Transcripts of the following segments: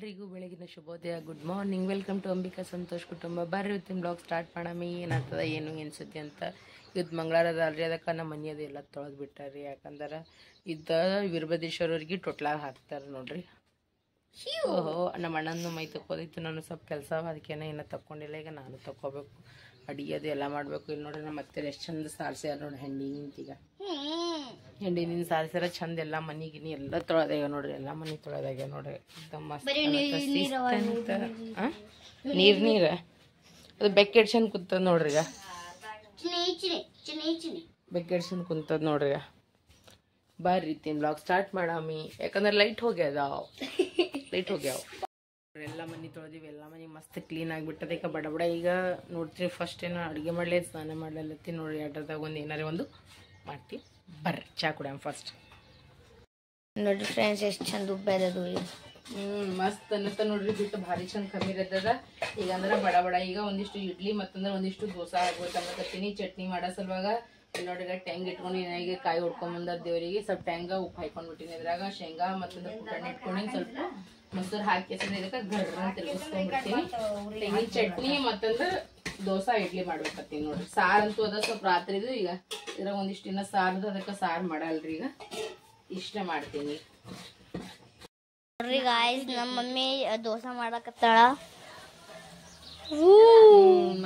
ಎಲ್ರಿಗೂ ಬೆಳಗಿನ ಶುಭೋದಯ. Good morning. Welcome to Ambika Santosh ಕುಟುಂಬ. ಬರ್ರಿ ಇವತ್ತಿನ ಬ್ಲಾಗ್ ಸ್ಟಾರ್ಟ್ ಮಾಡಮಿ. ಏನಾಗ್ತದ ಏನು ಸುದ್ದಿ ಅಂತ. ಇವತ್ತು ಮಂಗಳವಾರದ ಅಲ್ರಿ, ಅದಕ್ಕೆ ನಮ್ಮ ಮನೆಯದು ಎಲ್ಲ ತೊಳೆದು ಬಿಟ್ಟಾರ್ರಿ. ಯಾಕಂದ್ರೆ ಇದ್ದ ವೀರಭದ್ರೇಶ್ವರವ್ರಿಗೆ ಟೊಟ್ಲಾಗ ಹಾಕ್ತಾರೆ ನೋಡ್ರಿ. ಓಹೋ, ನಮ್ಮ ಅಣ್ಣನ ಮೈ ತಕ್ಕೋದಿತ್ತು. ನಾನು ಸ್ವಲ್ಪ ಕೆಲಸ ಅದಕ್ಕೇನೆ ಏನೋ ತಕ್ಕೊಂಡಿಲ್ಲ. ಈಗ ನಾನು ತಕ್ಕೋಬೇಕು, ಅಡಿಗೆ ಅದು ಎಲ್ಲ ಮಾಡಬೇಕು. ಇಲ್ಲಿ ನೋಡ್ರಿ ನಮ್ಮ ಮತ್ತೆ ಎಷ್ಟು ಚಂದ ಸಾರಿಸ್ಯಾರ ನೋಡಿ ಹೆಂಡಿ ನಿಂತೀಗ. ಹೆಂಡಿ ನಿಂತು ಸಾರಿಸ್ಯಾರ ಚಂದ. ಎಲ್ಲ ಮನಿಗಿನಿ ಎಲ್ಲ ತೊಳೆದಾಗ ನೋಡ್ರಿ, ಎಲ್ಲ ಮನೆ ತೊಳೆದಾಗ ನೋಡ್ರಿ. एकदम ಮಸ್ತ್ ನೀರ್ ಅದು ಬೆಕ್ಕೆಡ್ಸನ್ ಕುಂತದ ನೋಡ್ರಿ. ಈಗ ಬೆಕ್ಕೆಡ್ಸನ್ ಕುಂತದ ನೋಡ್ರಿ. ಬರ್ರಿ ತಿನ್ ಬ್ಲಾಗ್ ಸ್ಟಾರ್ಟ್ ಮಾಡಾಮಿ. ಯಾಕಂದ್ರೆ ಲೈಟ್ ಹೋಗ್ಯಾವ. ಎಲ್ಲ ಮನೆ ತೊಳೆದಿವಿ, ಎಲ್ಲ ಮನೆ ಮಸ್ತ್ ಕ್ಲೀನ್ ಆಗಿಬಿಟ್ಟದ. ಈಗ ಬಡ ಬಡ ಈಗ ನೋಡ್ತೀವಿ. ಫಸ್ಟ್ ಏನೋ ಅಡುಗೆ ಮಾಡಲೇ ಸ್ನಾನ ಮಾಡ್ಲತ್ತಿ ನೋಡ್ರಿ. ಎರಡರದಾಗ ಒಂದು ಏನಾರೇ ಒಂದು ಮಾಡ್ತೀವಿ. ಬರ್ರಿ ಚಾ ಕುಡಿಯಂ ಫಸ್ಟ್. ನೋಡ್ರಿ ಫ್ರೆಂಡ್ಸ್, ಎಷ್ಟು ಚಂದ ಉಬ್ಬೆದದು. ಮಸ್ತ್ ಅನ್ನತ್ತ ನೋಡ್ರಿ. ಬಿಟ್ಟು ಭಾರಿ ಚಂದ ಕಮ್ಮಿ ಇರ್ತದ. ಈಗ ಅಂದ್ರೆ ಬಡ ಬಡ ಈಗ ಒಂದಿಷ್ಟು ಇಡ್ಲಿ ಮತ್ತಂದ್ರೆ ಒಂದಿಷ್ಟು ದೋಸೆ ಆಗ್ಬೇಕಂಬಕತ್ತೀನಿ. ಚಟ್ನಿ ಮಾಡೋ ಸಲುವಾಗ ನೋಡ್ರಿ ಈಗ ಟ್ಯಾಂಗ್ ಇಟ್ಕೊಂಡು ಏನಾಗಿ ಕಾಯಿ ಹೊಡ್ಕೊಂಡ್ ಬಂದಾರ ದೇವರಿಗೆ. ಸ್ವಲ್ಪ ಟ್ಯಾಂಗ ಉಪ್ಪು ಹಾಕೊಂಡ್ಬಿಟ್ಟಿನಿ. ಇದ್ರಾಗ ಶೇಂಗಾ ಮತ್ತಂದ್ರೆ ಪುಟಾಣಿ ಇಟ್ಕೊಂಡು ಸ್ವಲ್ಪ ಮೊಸರು ಹಾಕಿ ಇದಕ್ಕೆ ಗರ್ರ ತಿರ್ಗಿಸ್ಕೊಂಡ್ಬಿಡ್ತೀನಿ. ತೆಂಗಿನ ಚಟ್ನಿ ಮತ್ತಂದ್ರೆ ದೋಸೆ ಇಡ್ಲಿ ಮಾಡ್ಬೇಕತ್ತೀನಿ ನೋಡ್ರಿ. ಸಾರು ಅಂತೂ ಅದ ಸ್ವಲ್ಪ ರಾತ್ರಿದು. ಈಗ ಇದ್ರಾಗ ಒಂದಿಷ್ಟು ಇನ್ನ ಸಾರ್ದು, ಅದಕ್ಕೆ ಸಾರು ಮಾಡಲ್ರಿ. ಈಗ ಇಷ್ಟ ಮಾಡ್ತೀನಿ ನೋಡ್ರಿ ಗಾಯ್ಸ್, ನಮ್ಮ ಮಮ್ಮಿ ದೋಸೆ ಮಾಡಕತ್ತಾಳ.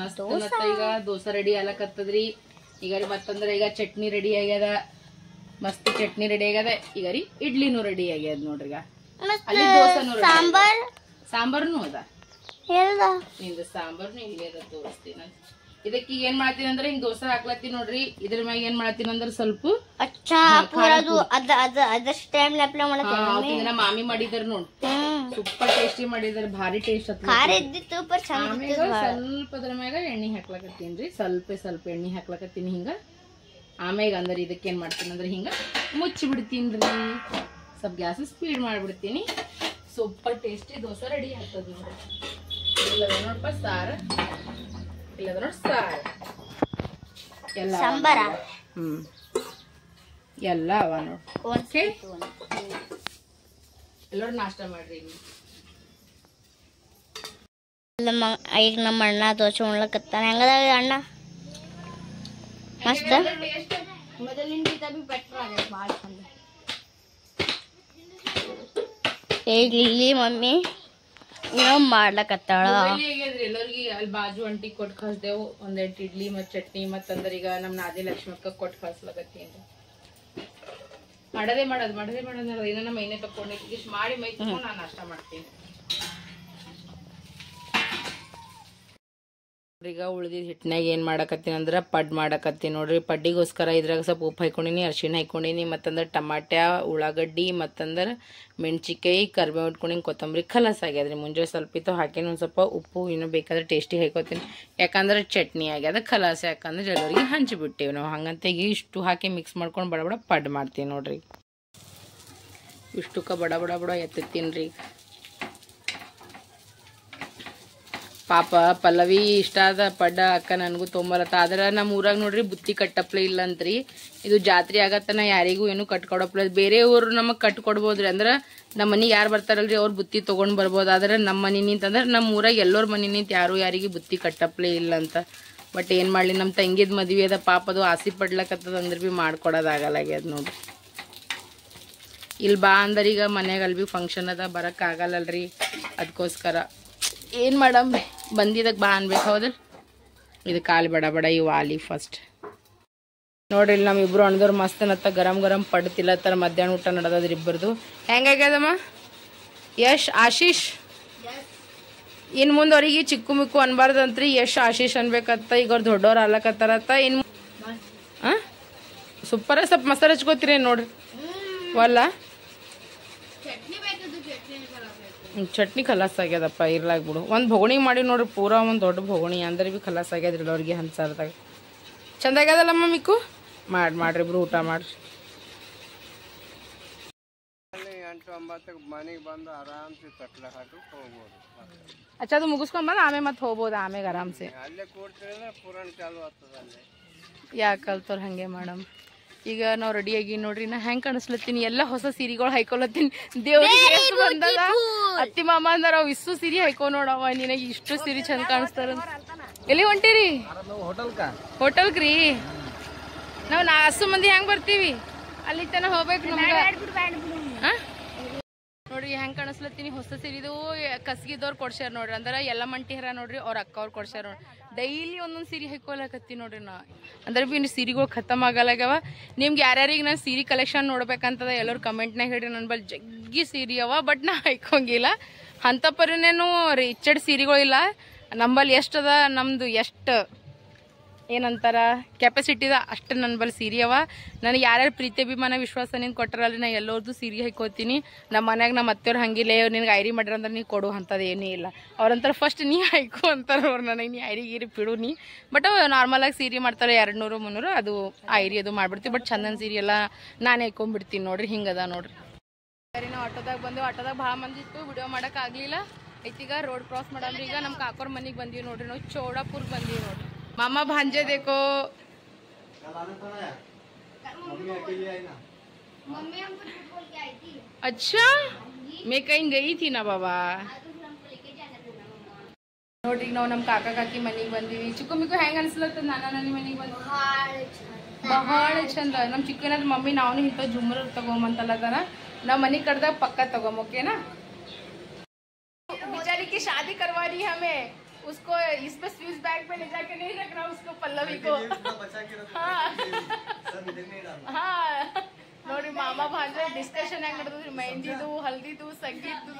ಮಸ್ತ್ ಈಗ ದೋಸೆ ರೆಡಿ ಆಗ್ಲಕತ್ತದ್ರಿ. ಈಗ ರೀ ಮತ್ತಂದ್ರ ಈಗ ಚಟ್ನಿ ರೆಡಿ ಆಗ್ಯದ. ಮಸ್ತ್ ಚಟ್ನಿ ರೆಡಿ ಆಗ್ಯದ. ಈಗ ರೀ ಇಡ್ಲಿನೂ ರೆಡಿ ಆಗ್ಯದ ನೋಡ್ರಿ. ಈಗ ಅಲ್ಲಿ ದೋಸೆನೂ ಸಾಂಬಾರ್ನು ಅದ. ನಿಂದು ಸಾಂಬಾರ್ನು ಇಲ್ಲಿ ಅದ, ತೋರಿಸ್ತೀನಿ. ಇದಕ್ಕೆ ಈಗ ಏನ್ ಮಾಡ್ತೀನಿ ಅಂದ್ರೆ ಹಿಂಗ್ ದೋಸೆ ಹಾಕ್ಲತ್ತೀನಿ ನೋಡ್ರಿ. ಇದ್ರ ಮ್ಯಾಗ ಏನ್ ಮಾಡ್ತೀನಿ ಅಂದ್ರೆ ಸ್ವಲ್ಪ ನಮ್ಮ ಮಾಮಿ ಮಾಡಿದಾರ ನೋಡ್, ಸೂಪರ್ ಟೇಸ್ಟಿ ಮಾಡಿದಾರ. ಭಾರಿ ಟೇಸ್ಟ್ ಸ್ವಲ್ಪ ಅದ್ರ ಮ್ಯಾಗ ಎಣ್ಣೆ ಹಾಕ್ಲಕತ್ತೀನ್ರಿ. ಸ್ವಲ್ಪ ಎಣ್ಣೆ ಹಾಕ್ಲಕತ್ತೀನಿ ಹಿಂಗ. ಆಮ್ಯಾಗ ಅಂದ್ರೆ ಇದಕ್ಕೆ ಏನ್ ಮಾಡ್ತೀನಿ ಅಂದ್ರೆ ಹಿಂಗ ಮುಚ್ಚಿ ಬಿಡ್ತೀನ್ರಿ. ಸ್ವಲ್ಪ ಗ್ಯಾಸ್ ಸ್ಪೀಡ್ ಮಾಡ್ಬಿಡ್ತೀನಿ. ಸೂಪರ್ ಟೇಸ್ಟಿ ದೋಸೆ ರೆಡಿ ಆಗ್ತದ ನೋಡ್ರಿ. ಇಲ್ಲದ ನೋಡಪ್ಪ ಸಾರ, ಇಲ್ಲದ ನೋಡಿ ಸಾರು ಎಲ್ಲ ಎಲ್ಲ ಅವ ನೋಡಿ. ಎಲ್ಲರೂ ನಾಷ್ಟ ಮಾಡ್ರಿ. ಈಗ ನಮ್ಮ ಅಣ್ಣ ದೋಸೆ ಉಣ್ಲಕತ್ತಾನ. ಹೆಂಗದ ಅಣ್ಣ? ಮಸ್ತ್. ಇಲ್ಲಿ ಮಮ್ಮಿ ಏನೋ ಮಾಡ್ಲಕತ್ತಾಳ. ಎಲ್ಲರಿಗೆ ಅಲ್ಲಿ ಬಾಜು ಅಂಟಿ ಕೊಟ್ಟು ಕಳ್ಸ್ದೇವು. ಒಂದೆಂಟು ಇಡ್ಲಿ ಮತ್ ಚಟ್ನಿ ಮತ್ತಂದ್ರೆ ಈಗ ನಮ್ ನಾದಿ ಲಕ್ಷ್ಮಕ್ಕ ಕೊಟ್ಟು ಕಳ್ಸ್ಲಕತ್ತೀನಿ. ಮಾಡದೇ ಮಾಡೋದು ಏನೋ ನಮ್ಮ ಮೈನೆ ತಕೊಂಡೆ ಇಷ್ಟು ಮಾಡಿ ಮೈ ತಕೊಂಡು ನಾನು ನಾಷ್ಟ ಮಾಡ್ತೀನಿ. ಈಗ ಉಳ್ದಿದ್ ಹಿಟ್ನಾಗ ಏನ್ ಮಾಡಕತ್ತೀನಿ ಅಂದ್ರೆ ಪಡ್ ಮಾಡಕತ್ತೀನಿ ನೋಡ್ರಿ. ಪಡ್ಡಿಗೋಸ್ಕರ ಇದ್ರಾಗ ಸ್ವಲ್ಪ ಉಪ್ಪು ಹಾಕೊಂಡಿನಿ, ಅರಿಶಿಣ ಹಾಕೊಂಡಿನಿ, ಮತ್ತಂದ್ರೆ ಟಮಾಟ್ಯ, ಉಳ್ಳಾಗಡ್ಡಿ ಮತ್ತಂದ್ರೆ ಮೆಣಸಿಕಾಯಿ, ಕರ್ಬೇವು ಇಟ್ಕೊಂಡಿನಿ, ಕೊತ್ತಂಬರಿ ಖಲಾಸ್ ಆಗ್ಯದ್ರಿ. ಮುಂಜಾನೆ ಸ್ವಲ್ಪ ಇತ್ತು ಹಾಕಿನ ಒಂದು ಸ್ವಲ್ಪ ಉಪ್ಪು ಇನ್ನೂ ಬೇಕಾದ್ರೆ ಟೇಸ್ಟಿ ಹಾಕೋತೀನಿ. ಯಾಕಂದ್ರೆ ಚಟ್ನಿ ಆಗ್ಯದ ಖಲಾಸ್. ಯಾಕಂದ್ರೆ ಎಲ್ಲರಿಗೆ ಹಂಚಿಬಿಟ್ಟೇವಿ ನಾವು. ಹಂಗಂತ ಈಗ ಇಷ್ಟು ಹಾಕಿ ಮಿಕ್ಸ್ ಮಾಡ್ಕೊಂಡು ಬಡ ಬಡ ಪಡ್ ಮಾಡ್ತೀನಿ ನೋಡ್ರಿ. ಇಷ್ಟಕ್ಕ ಬಡ ಬಡ ಬಡ ಎತ್ತೀನಿ ರೀ. ಪಾಪ ಪಲ್ಲವಿ ಇಷ್ಟ ಆದ ಪಡ್ಡ ಅಕ್ಕ ನನಗೂ ತೊಂಬರತ್ತ. ಆದ್ರೆ ನಮ್ಮ ಊರಾಗ ನೋಡ್ರಿ ಬುತ್ತಿ ಕಟ್ಟಪ್ಲೆ ಇಲ್ಲ ಅಂತ್ರಿ. ಇದು ಜಾತ್ರೆ ಆಗತ್ತನ ಯಾರಿಗೂ ಏನು ಕಟ್ಕೊಡಪ್ಲ. ಬೇರೆ ಊರು ನಮಗೆ ಕಟ್ಕೊಡ್ಬೋದ್ರಿ. ಅಂದ್ರೆ ನಮ್ಮ ಮನೆಗೆ ಯಾರು ಬರ್ತಾರಲ್ರಿ ಅವ್ರು ಬುತ್ತಿ ತೊಗೊಂಡು ಬರ್ಬೋದು. ಆದ್ರೆ ನಮ್ಮ ಮನೆ ನಿಂತಂದ್ರೆ ನಮ್ಮ ಊರಾಗ ಎಲ್ಲರ ಮನೆ ನಿಂತ ಯಾರಿಗೆ ಬುತ್ತಿ ಕಟ್ಟಪ್ಲೆ ಇಲ್ಲ ಅಂತ. ಬಟ್ ಏನು ಮಾಡಲಿ, ನಮ್ಮ ತಂಗಿದ ಮದುವೆ ಅದ. ಪಾಪ ಅದು ಆಸೆ ಪಡ್ಲಕತ್ತದ ಅಂದ್ರೆ ಭೀ ಮಾಡ್ಕೊಡೋದಾಗಲ್ಲಾಗ್ಯದ ನೋಡ್ರಿ. ಇಲ್ಲಿ ಬಾ ಅಂದ್ರೆ ಈಗ ಮನ್ಯಾಗ ಅಲ್ಲಿ ಭೀ ಫಂಕ್ಷನ್ ಅದ, ಬರೋಕ್ಕಾಗಲ್ಲಲ್ರಿ. ಅದಕ್ಕೋಸ್ಕರ ಏನು ಮಾಡಮ್ರಿ, ಬಂದಿದ್ದಕ್ಕೆ ಬಾ ಅನ್ಬೇಕು. ಹೌದಲ್ಲ, ಇದು ಕಾಲು ಬಡ ಬಡ ಇವು ಆಲಿ ಫಸ್ಟ್ ನೋಡ್ರಿ. ಇಲ್ಲಿ ನಮ್ಮಿಬ್ರು ಅಣ್ಣದವ್ರು ಮಸ್ತ್ ಅನ್ನತ್ತ ಗರಂ ಪಡ್ ತಿಲ್ಲತ್ತಾರ. ಮಧ್ಯಾಹ್ನ ಊಟ ನಡೆದದ್ರಿ ಇಬ್ಬರದು. ಹೆಂಗಾಗ್ಯದಮ್ಮ? ಯಶ್ ಆಶೀಶ್ ಇನ್ನು ಮುಂದೆ ಅವ್ರಿಗೆ ಚಿಕ್ಕು ಮಿಕ್ಕು ಅನ್ಬಾರ್ದಂತ್ರಿ. ಯಶ್ ಆಶೀಶ್ ಅನ್ಬೇಕತ್ತ. ಈಗ ಅವ್ರು ದೊಡ್ಡವ್ರು ಅಲ್ಲಕತ್ತಾರತ್ತ. ಇನ್ನು ಸೂಪರ. ಸ್ವಲ್ಪ ಮಸಾಲೆ ಹಚ್ಕೋತೀರಿ ನೋಡ್ರಿ. ವಲ್ಲ ಚಟ್ನಿ ಖಲಾಸ್ ಆಗ್ಯದಪ್ಪ. ಇರ್ಲಾಗ್ಬಿಡು. ಒಂದು ಭೊಗಣಿ ಮಾಡಿ ನೋಡ್ರಿ, ಪೂರಾ ಒಂದು ದೊಡ್ಡ ಭೊಗಣಿ. ಅಂದ್ರೆ ಭೀ ಖಲಾಸ್ ಆಗ್ಯದ್ರಿ ಅವ್ರಿಗೆ ಹಂಚಾರ್ದಾಗ. ಚಂದ ಆಗ್ಯದಲ್ಲಮ್ಮ ಮಿಕ್ಕು? ಮಾಡ್ರಿ ಇಬ್ರು ಊಟ ಮಾಡ್ರಿ. 8-9 ಮನೆಗೆ ಬಂದು ಆರಾಮ್ಸೆ ತಟ್ಲ ಹಾಕಿ ಹೋಗ್ಬೋದು. ಅಚ್ಚ ಅದು ಮುಗಿಸ್ಕೊಂಡ್ ಬಂದು ಆಮೇಲೆ ಮತ್ತೆ ಹೋಗ್ಬೋದು. ಆಮೇಲೆ ಆರಾಮ್ಸೆ ಅಲ್ಲೇ ಕೂಡ್ತಿದ್ರೆ ಪುರಾಣ ಚಾಲು ಆಗ್ತದೆ. ಅಲ್ಲೇ ಯಾಕೆ ಕಲ್ತವ್ರು ಹಂಗೆ ಮಾಡಮ್. ಈಗ ನಾವು ರೆಡಿಯಾಗಿ ನೋಡ್ರಿ ನಾ ಹೆಂಗ್ ಕಾಣಿಸ್ಲತ್ತೀನಿ ಎಲ್ಲ ಹೊಸ ಸೀರೆಗಳು ಹಾಕೊಳತ್ತೀನಿ ದೇವ್ರಿಗೆ ಬಂದಾಗ ಅತ್ತಿ ಮಾಮ ಅಂದಾರ ಅವ್ ಇಷ್ಟು ಸೀರೆ ಹಾಕೋ ನೋಡವ ನಿನಗೆ ಇಷ್ಟು ಸೀರೆ ಚಂದ ಕಾಣಿಸ್ತಾರ ಎಲ್ಲಿ ಹೊಂಟಿರಿ ಹೋಟೆಲ್ಗ್ರಿ ನಾವ್ 4 ಮಂದಿ ಹೆಂಗ್ ಬರ್ತೀವಿ ಅಲ್ಲಿ ತನ ಹೋಗ್ಬೇಕು ನಮ್ಗ ನೋಡ್ರಿ ಹೆಂಗ್ ಕಾಣಿಸ್ಲತ್ತೀನಿ ಹೊಸ ಸೀರಿದು ಕಸ್ಗಿದವ್ರು ಕೊಡ್ಸ್ಯಾರ ನೋಡ್ರಿ ಅಂದ್ರೆ ಎಲ್ಲ ಮಂಟಿಹರ ನೋಡ್ರಿ ಅವ್ರ ಅಕ್ಕ ಅವ್ರು ಕೊಡ್ಸ್ಯಾರ ನೋಡ್ರಿ ಡೈಲಿ ಒಂದೊಂದು ಸೀರೆ ಹಾಕೊಳಕತ್ತಿ ನೋಡ್ರಿ ನಾ ಅಂದ್ರೆ ಬಿ ಸೀರೆಗಳು ಖತಮ್ ಆಗಲ್ಲಾಗ್ಯಾವ ನಿಮ್ಗೆ ಯಾರ್ಯಾರಿಗೆ ನಾನು ಸೀರೆ ಕಲೆಕ್ಷನ್ ನೋಡ್ಬೇಕಂತದ ಎಲ್ಲರೂ ಕಮೆಂಟ್ನಾಗ ಹೇಳ್ರಿ ನನ್ನ ಬಳಿ ಜಗ್ಗಿ ಸೀರೆ ಅವ ಬಟ್ ನಾ ಹಾಕೊಂಗಿಲ್ಲ ಅಂತ ಪರಿನೇನು ರಿಚಡ್ ಸೀರೆಗಳು ಇಲ್ಲ ನಂಬಲ್ಲಿ ಎಷ್ಟದ ನಮ್ದು ಎಷ್ಟು ಏನಂತಾರ ಕೆಪಾಸಿಟಿದ ಅಷ್ಟು ನನ್ನ ಬಳಿ ಸೀರೆ ಅವ ನನಗೆ ಯಾರ್ಯಾರು ಪ್ರೀತಿ ಅಭಿಮಾನ ವಿಶ್ವಾಸನಿಂದ ಕೊಟ್ಟರಲ್ರಿ ನಾ ಎಲ್ಲರದ್ದು ಸೀರೆ ಹಾಕೋತೀನಿ ನಮ್ಮ ಮನ್ಯಾಗ ನಮ್ಮ ಅತ್ತೆಯವ್ರು ಹಂಗಿಲ್ಲ ನಿನಗೆ ಐರಿ ಮಾಡಿರಂದ್ರೆ ನೀ ಕೊಡು ಅಂಥದ್ದು ಏನೂ ಇಲ್ಲ ಅವ್ರಂತಾರೆ ಫಸ್ಟ್ ನೀ ಹಾಕೋ ಅಂತಾರೆ ಅವ್ರು ನನಗೆ ನೀ ಐರಿ ಗೀರಿ ಬಿಡು ನೀ ಬಟ್ ನಾರ್ಮಲಾಗಿ ಸೀರೆ ಮಾಡ್ತಾರೆ 200-300 ಅದು ಐರಿ ಅದು ಮಾಡ್ಬಿಡ್ತೀವಿ ಬಟ್ ಚಂದನ್ ಸೀರೆ ಎಲ್ಲ ನಾನು ಹಾಕೊಂಡ್ಬಿಡ್ತೀನಿ ನೋಡ್ರಿ ಹಿಂಗದ ನೋಡ್ರಿ ಸರಿ ನಾವು ಆಟೋದಾಗ ಬಂದೆವು ಆಟೋದಾಗ ಭಾಳ ಮಂದಿ ಇತ್ತು ವಿಡಿಯೋ ಮಾಡೋಕ್ಕಾಗಲಿಲ್ಲ ಐತೀಗ ರೋಡ್ ಕ್ರಾಸ್ ಮಾಡಂದ್ರೆ ಈಗ ನಮ್ಮ ಕಾಕೋರ್ ಮನೆಗೆ ಬಂದೀವಿ ನೋಡ್ರಿ ನಾವು ಚೌಡಾಪುರ್ ಬಂದೀವಿ ನೋಡ್ರಿ मामा भांजे देखो अच्छा मैं कहीं गई थी ना बाबा ನೋಡ್ರಿ ನಾವು ನಮ್ಮ ಕಾಕಾ ಕಾಕಿ ಮನೆಗೆ ಬಂದೀವಿ ಚಿಕ್ಕು ಮಿಕ್ಕು ಹೆಂಗೆ ಅನ್ಸ್ಲತ್ತ ನಾನಿ ಮನೆಗೆ ಬಂದು ಬಹಳ ಚಂದ ನಮ್ಮ ಚಿಕ್ಕನಾದ ಮಮ್ಮಿ ನಾವು ಇಂಥ ಜುಮ್ಮರ್ ತಗೊಂಬಂತಲ್ಲದಾರ ನಾವು ಮನೆ ಕಡ್ದಾಗ ಪಕ್ಕ ತಗೊಂಬ ಓಕೆನಾ बेचारी की शादी करवा रही है हमें उसको इस पे स्विच बैग में ले जाके नहीं रखना उसको पल्लवी को हाँ ನೋಡಿ ಮಾಮ ಭಾಂಜೆ ಡಿಸ್ಕಷನ್ ಹೆಂಗ್ ನಡೆದ್ರಿ ಮೆಹಂದಿದು ಹಲ್ದಿದು ಸಂಗೀತದು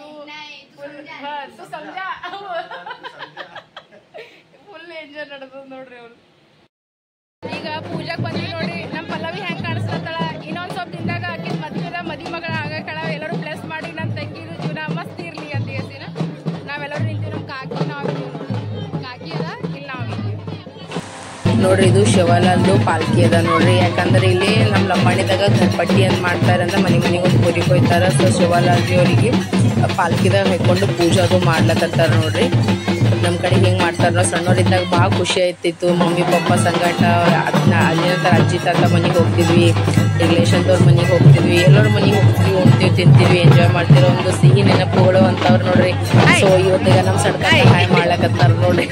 ಫುಲ್ ಎಂಜಾಯ್ ನಡೆದ ನೋಡ್ರಿ ಅವ್ರು ಈಗ ಪೂಜಾಕ್ ಬಂದ್ವಿ ನೋಡ್ರಿ ನಮ್ಮ ಪಲ್ಲವಿ ಹೆಂಗ್ ಕಾಣಿಸ್ಲತ್ತಳ ಇನ್ನೊಂದ್ ಸ್ವಲ್ಪ ದಿನದಾಗ ಆಕಿನ ಮದಿ ಮಗಳ ಆಗಕಳ ಎಲ್ಲರೂ ಪ್ಲಸ್ ಮಾಡಿ ನನ್ನ ತಂಗಿದು ಜೀವನ ಮಸ್ತ್ ಇರ್ಲಿ ಅಂತ ಹೇಳ್ತೀನ ನಾವೆಲ್ಲರೂ ನಿಂತೀವಿ ನಮ್ಮ ಕಾಕಿ ನಾವಿದ್ದೀವಿ ಕಾಕಿ ಅದ ಇಲ್ಲಿ ನಾವಿದ್ದೀವಿ ನೋಡ್ರಿ ಇದು ಶಿವಲಾಲ್ದು ಪಾಲ್ಕಿ ಅದ ನೋಡ್ರಿ ಯಾಕಂದ್ರೆ ಇಲ್ಲಿ ನಮ್ಮ ಲಂಬಾಣಿದಾಗ ಗಣಪತಿ ಅಂತ ಮಾಡ್ತಾರೆ ಅಂತ ಮನೆಗೆ ಒಂದು ಪೂರಿಗೆ ಹೋಯ್ತಾರ ಸೊ ಶಿವಲಾಲ್ಜಿ ಅವರಿಗೆ ಪಾಲ್ಕಿದಾಗ ಹಾಕೊಂಡು ಪೂಜೆ ಅದು ಮಾಡ್ಲಕತ್ತಾರ ನೋಡ್ರಿ ನಮ್ಮ ಕಡೆ ಹಿಂಗೆ ಮಾಡ್ತಾರ ಸಣ್ಣವರಿದ್ದಾಗ ಭಾಳ ಖುಷಿ ಆಯ್ತಿತ್ತು ಮಮ್ಮಿ ಪಪ್ಪ ಸಂಗಟ ಅಜ್ಜಿ ತಾತ ಮನೆಗೆ ಹೋಗ್ತಿದ್ವಿ ರಿಲೇಷನ್ದವ್ರ ಮನೆಗೆ ಹೋಗ್ತಿದ್ವಿ ಎಲ್ಲರ ಮನೆಗೆ ಹೋಗ್ತೀವಿ ಉಣ್ತೀವಿ ತಿಂತೀವಿ ಎಂಜಾಯ್ ಮಾಡ್ತಿರೋ ಒಂದು ಸಿಹಿ ನೆನಪುಗಳು ಅಂತವ್ರು ನೋಡ್ರಿ ಸೊ ಇವತ್ತಿಗೆ ನಮ್ಮ ಸಡ್ಕ ಸಹಾಯ ಮಾಡ್ಲಕತ್ತಾರ ನೋಡ್ರಿ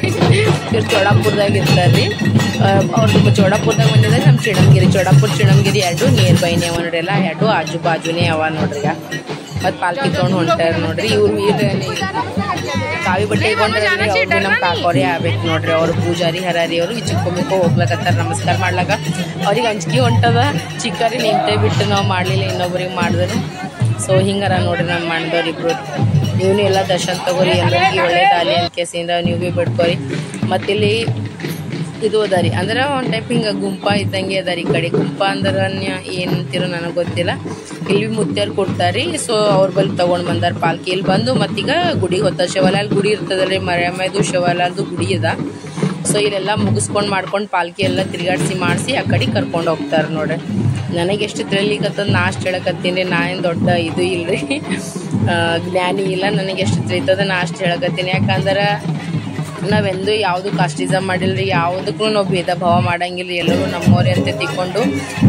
ಇವ್ರು ಚೌಡಾಪುರದಾಗ ಇರ್ತಾರ್ರಿ ಅವ್ರದ್ದು ಚೌಡಾಪುರದಾಗ ಬಂದಿದ್ರೆ ನಮ್ಮ ಚೌಡಾಪುರ ಎರಡು ನಿಯರ್ ಬೈನೇ ಅವ ನೋಡ್ರಿ ಎಲ್ಲ ಎರಡು ಆಜು ಬಾಜುನೇ ಅವ ನೋಡ್ರಿ ಮತ್ತು ಪಾಲ್ಕಿ ತೊಗೊಂಡು ಹೊಂಟಾರ ನೋಡ್ರಿ ಇವ್ರು ಕಾವಿ ಬಟ್ಟೆ ಇಟ್ಕೊಂಡ್ರಿ ಅವ್ರು ನಮ್ಮ ಕಾಕೋರೇ ಆಗ್ಬೇಕು ನೋಡ್ರಿ ಅವ್ರು ಪೂಜಾರಿ ಹರಾರಿ ಅವರು ಚಿಕ್ಕೊಮ್ಮಿಕ್ಕೋ ಹೋಗ್ಲಕತ್ತಾರ ನಮಸ್ಕಾರ ಮಾಡ್ಲಾಕ ಅವ್ರಿಗೆ ಅಂಜಿಕೆ ಹೊಂಟದ ಚಿಕ್ಕರಿ ನಿಂತೇ ಬಿಟ್ಟು ನಾವು ಮಾಡಲಿಲ್ಲ ಇನ್ನೊಬ್ರಿಗೆ ಮಾಡಿದ್ರು ಸೊ ಹಿಂಗಾರ ನೋಡ್ರಿ ನಮ್ಮ ಮಾಡಿದವ್ರು ಇಬ್ರು ನೀವು ಎಲ್ಲ ದರ್ಶನ ತಗೋರಿ ಎಲ್ಲರಿಗೆ ಒಳ್ಳೇದಾಗಲಿ ಅಂತ ಕೇಸಿಂದ ನೀವು ಭೀ ಬಿಡ್ಕೋರಿ ಮತ್ತಿಲ್ಲಿ ಇದು ಅದ ರೀ ಅಂದ್ರೆ ಒಂದು ಟೈಪ್ ಹಿಂಗೆ ಗುಂಪ ಇದ್ದಂಗೆ ಅದ ರೀ ಈ ಕಡೆ ಗುಂಪ ಅಂದ್ರೆ ಏನಂತೀರೋ ನನಗೆ ಗೊತ್ತಿಲ್ಲ ಇಲ್ಲಿ ಮುತ್ಯಾರು ಕೊಡ್ತಾರೆ ಸೊ ಅವ್ರ ಬಳಿ ತೊಗೊಂಡು ಬಂದಾರ ಪಾಲ್ಕಿ ಇಲ್ಲಿ ಬಂದು ಮತ್ತೀಗ ಗುಡಿಗೆ ಹೋಗ್ತಾರೆ ಶಿವಲಾಲ್ ಗುಡಿ ಇರ್ತದಲ್ರಿ ಮರ್ಯಮ್ಮದು ಶಿವಲಾಲ್ದು ಗುಡಿ ಅದ ಸೊ ಇಲ್ಲೆಲ್ಲ ಮುಗಿಸ್ಕೊಂಡು ಮಾಡ್ಕೊಂಡು ಪಾಲ್ಕಿ ಎಲ್ಲ ತಿರುಗಾಡಿಸಿ ಮಾಡಿಸಿ ಆ ಕಡೆ ಕರ್ಕೊಂಡು ಹೋಗ್ತಾರೆ ನೋಡ್ರಿ ನನಗೆ ಎಷ್ಟು ತಿಳಿಲಿಕ್ಕತ್ತದ ನಾ ಅಷ್ಟು ಹೇಳಕತ್ತೀನಿ ರೀ ನಾ ಏನು ದೊಡ್ಡ ಇದು ಇಲ್ರಿ ಜ್ಞಾನಿ ಇಲ್ಲ ನನಗೆ ಎಷ್ಟು ತಿಳಿತದ ನಾ ಅಷ್ಟು ಹೇಳಕತ್ತೀನಿ ಯಾಕಂದ್ರೆ ನಾವೆಂದು ಯಾವುದು ಕಾಸ್ಟಿಸಮ್ ಮಾಡಿಲ್ರಿ ಯಾವುದಕ್ಕೂ ನಾವು ಭೇದ ಭಾವ ಮಾಡಂಗಿಲ್ಲ ಎಲ್ಲರೂ ನಮ್ಮವ್ರೆ ಅಂತ ತಿಳ್ಕೊಂಡು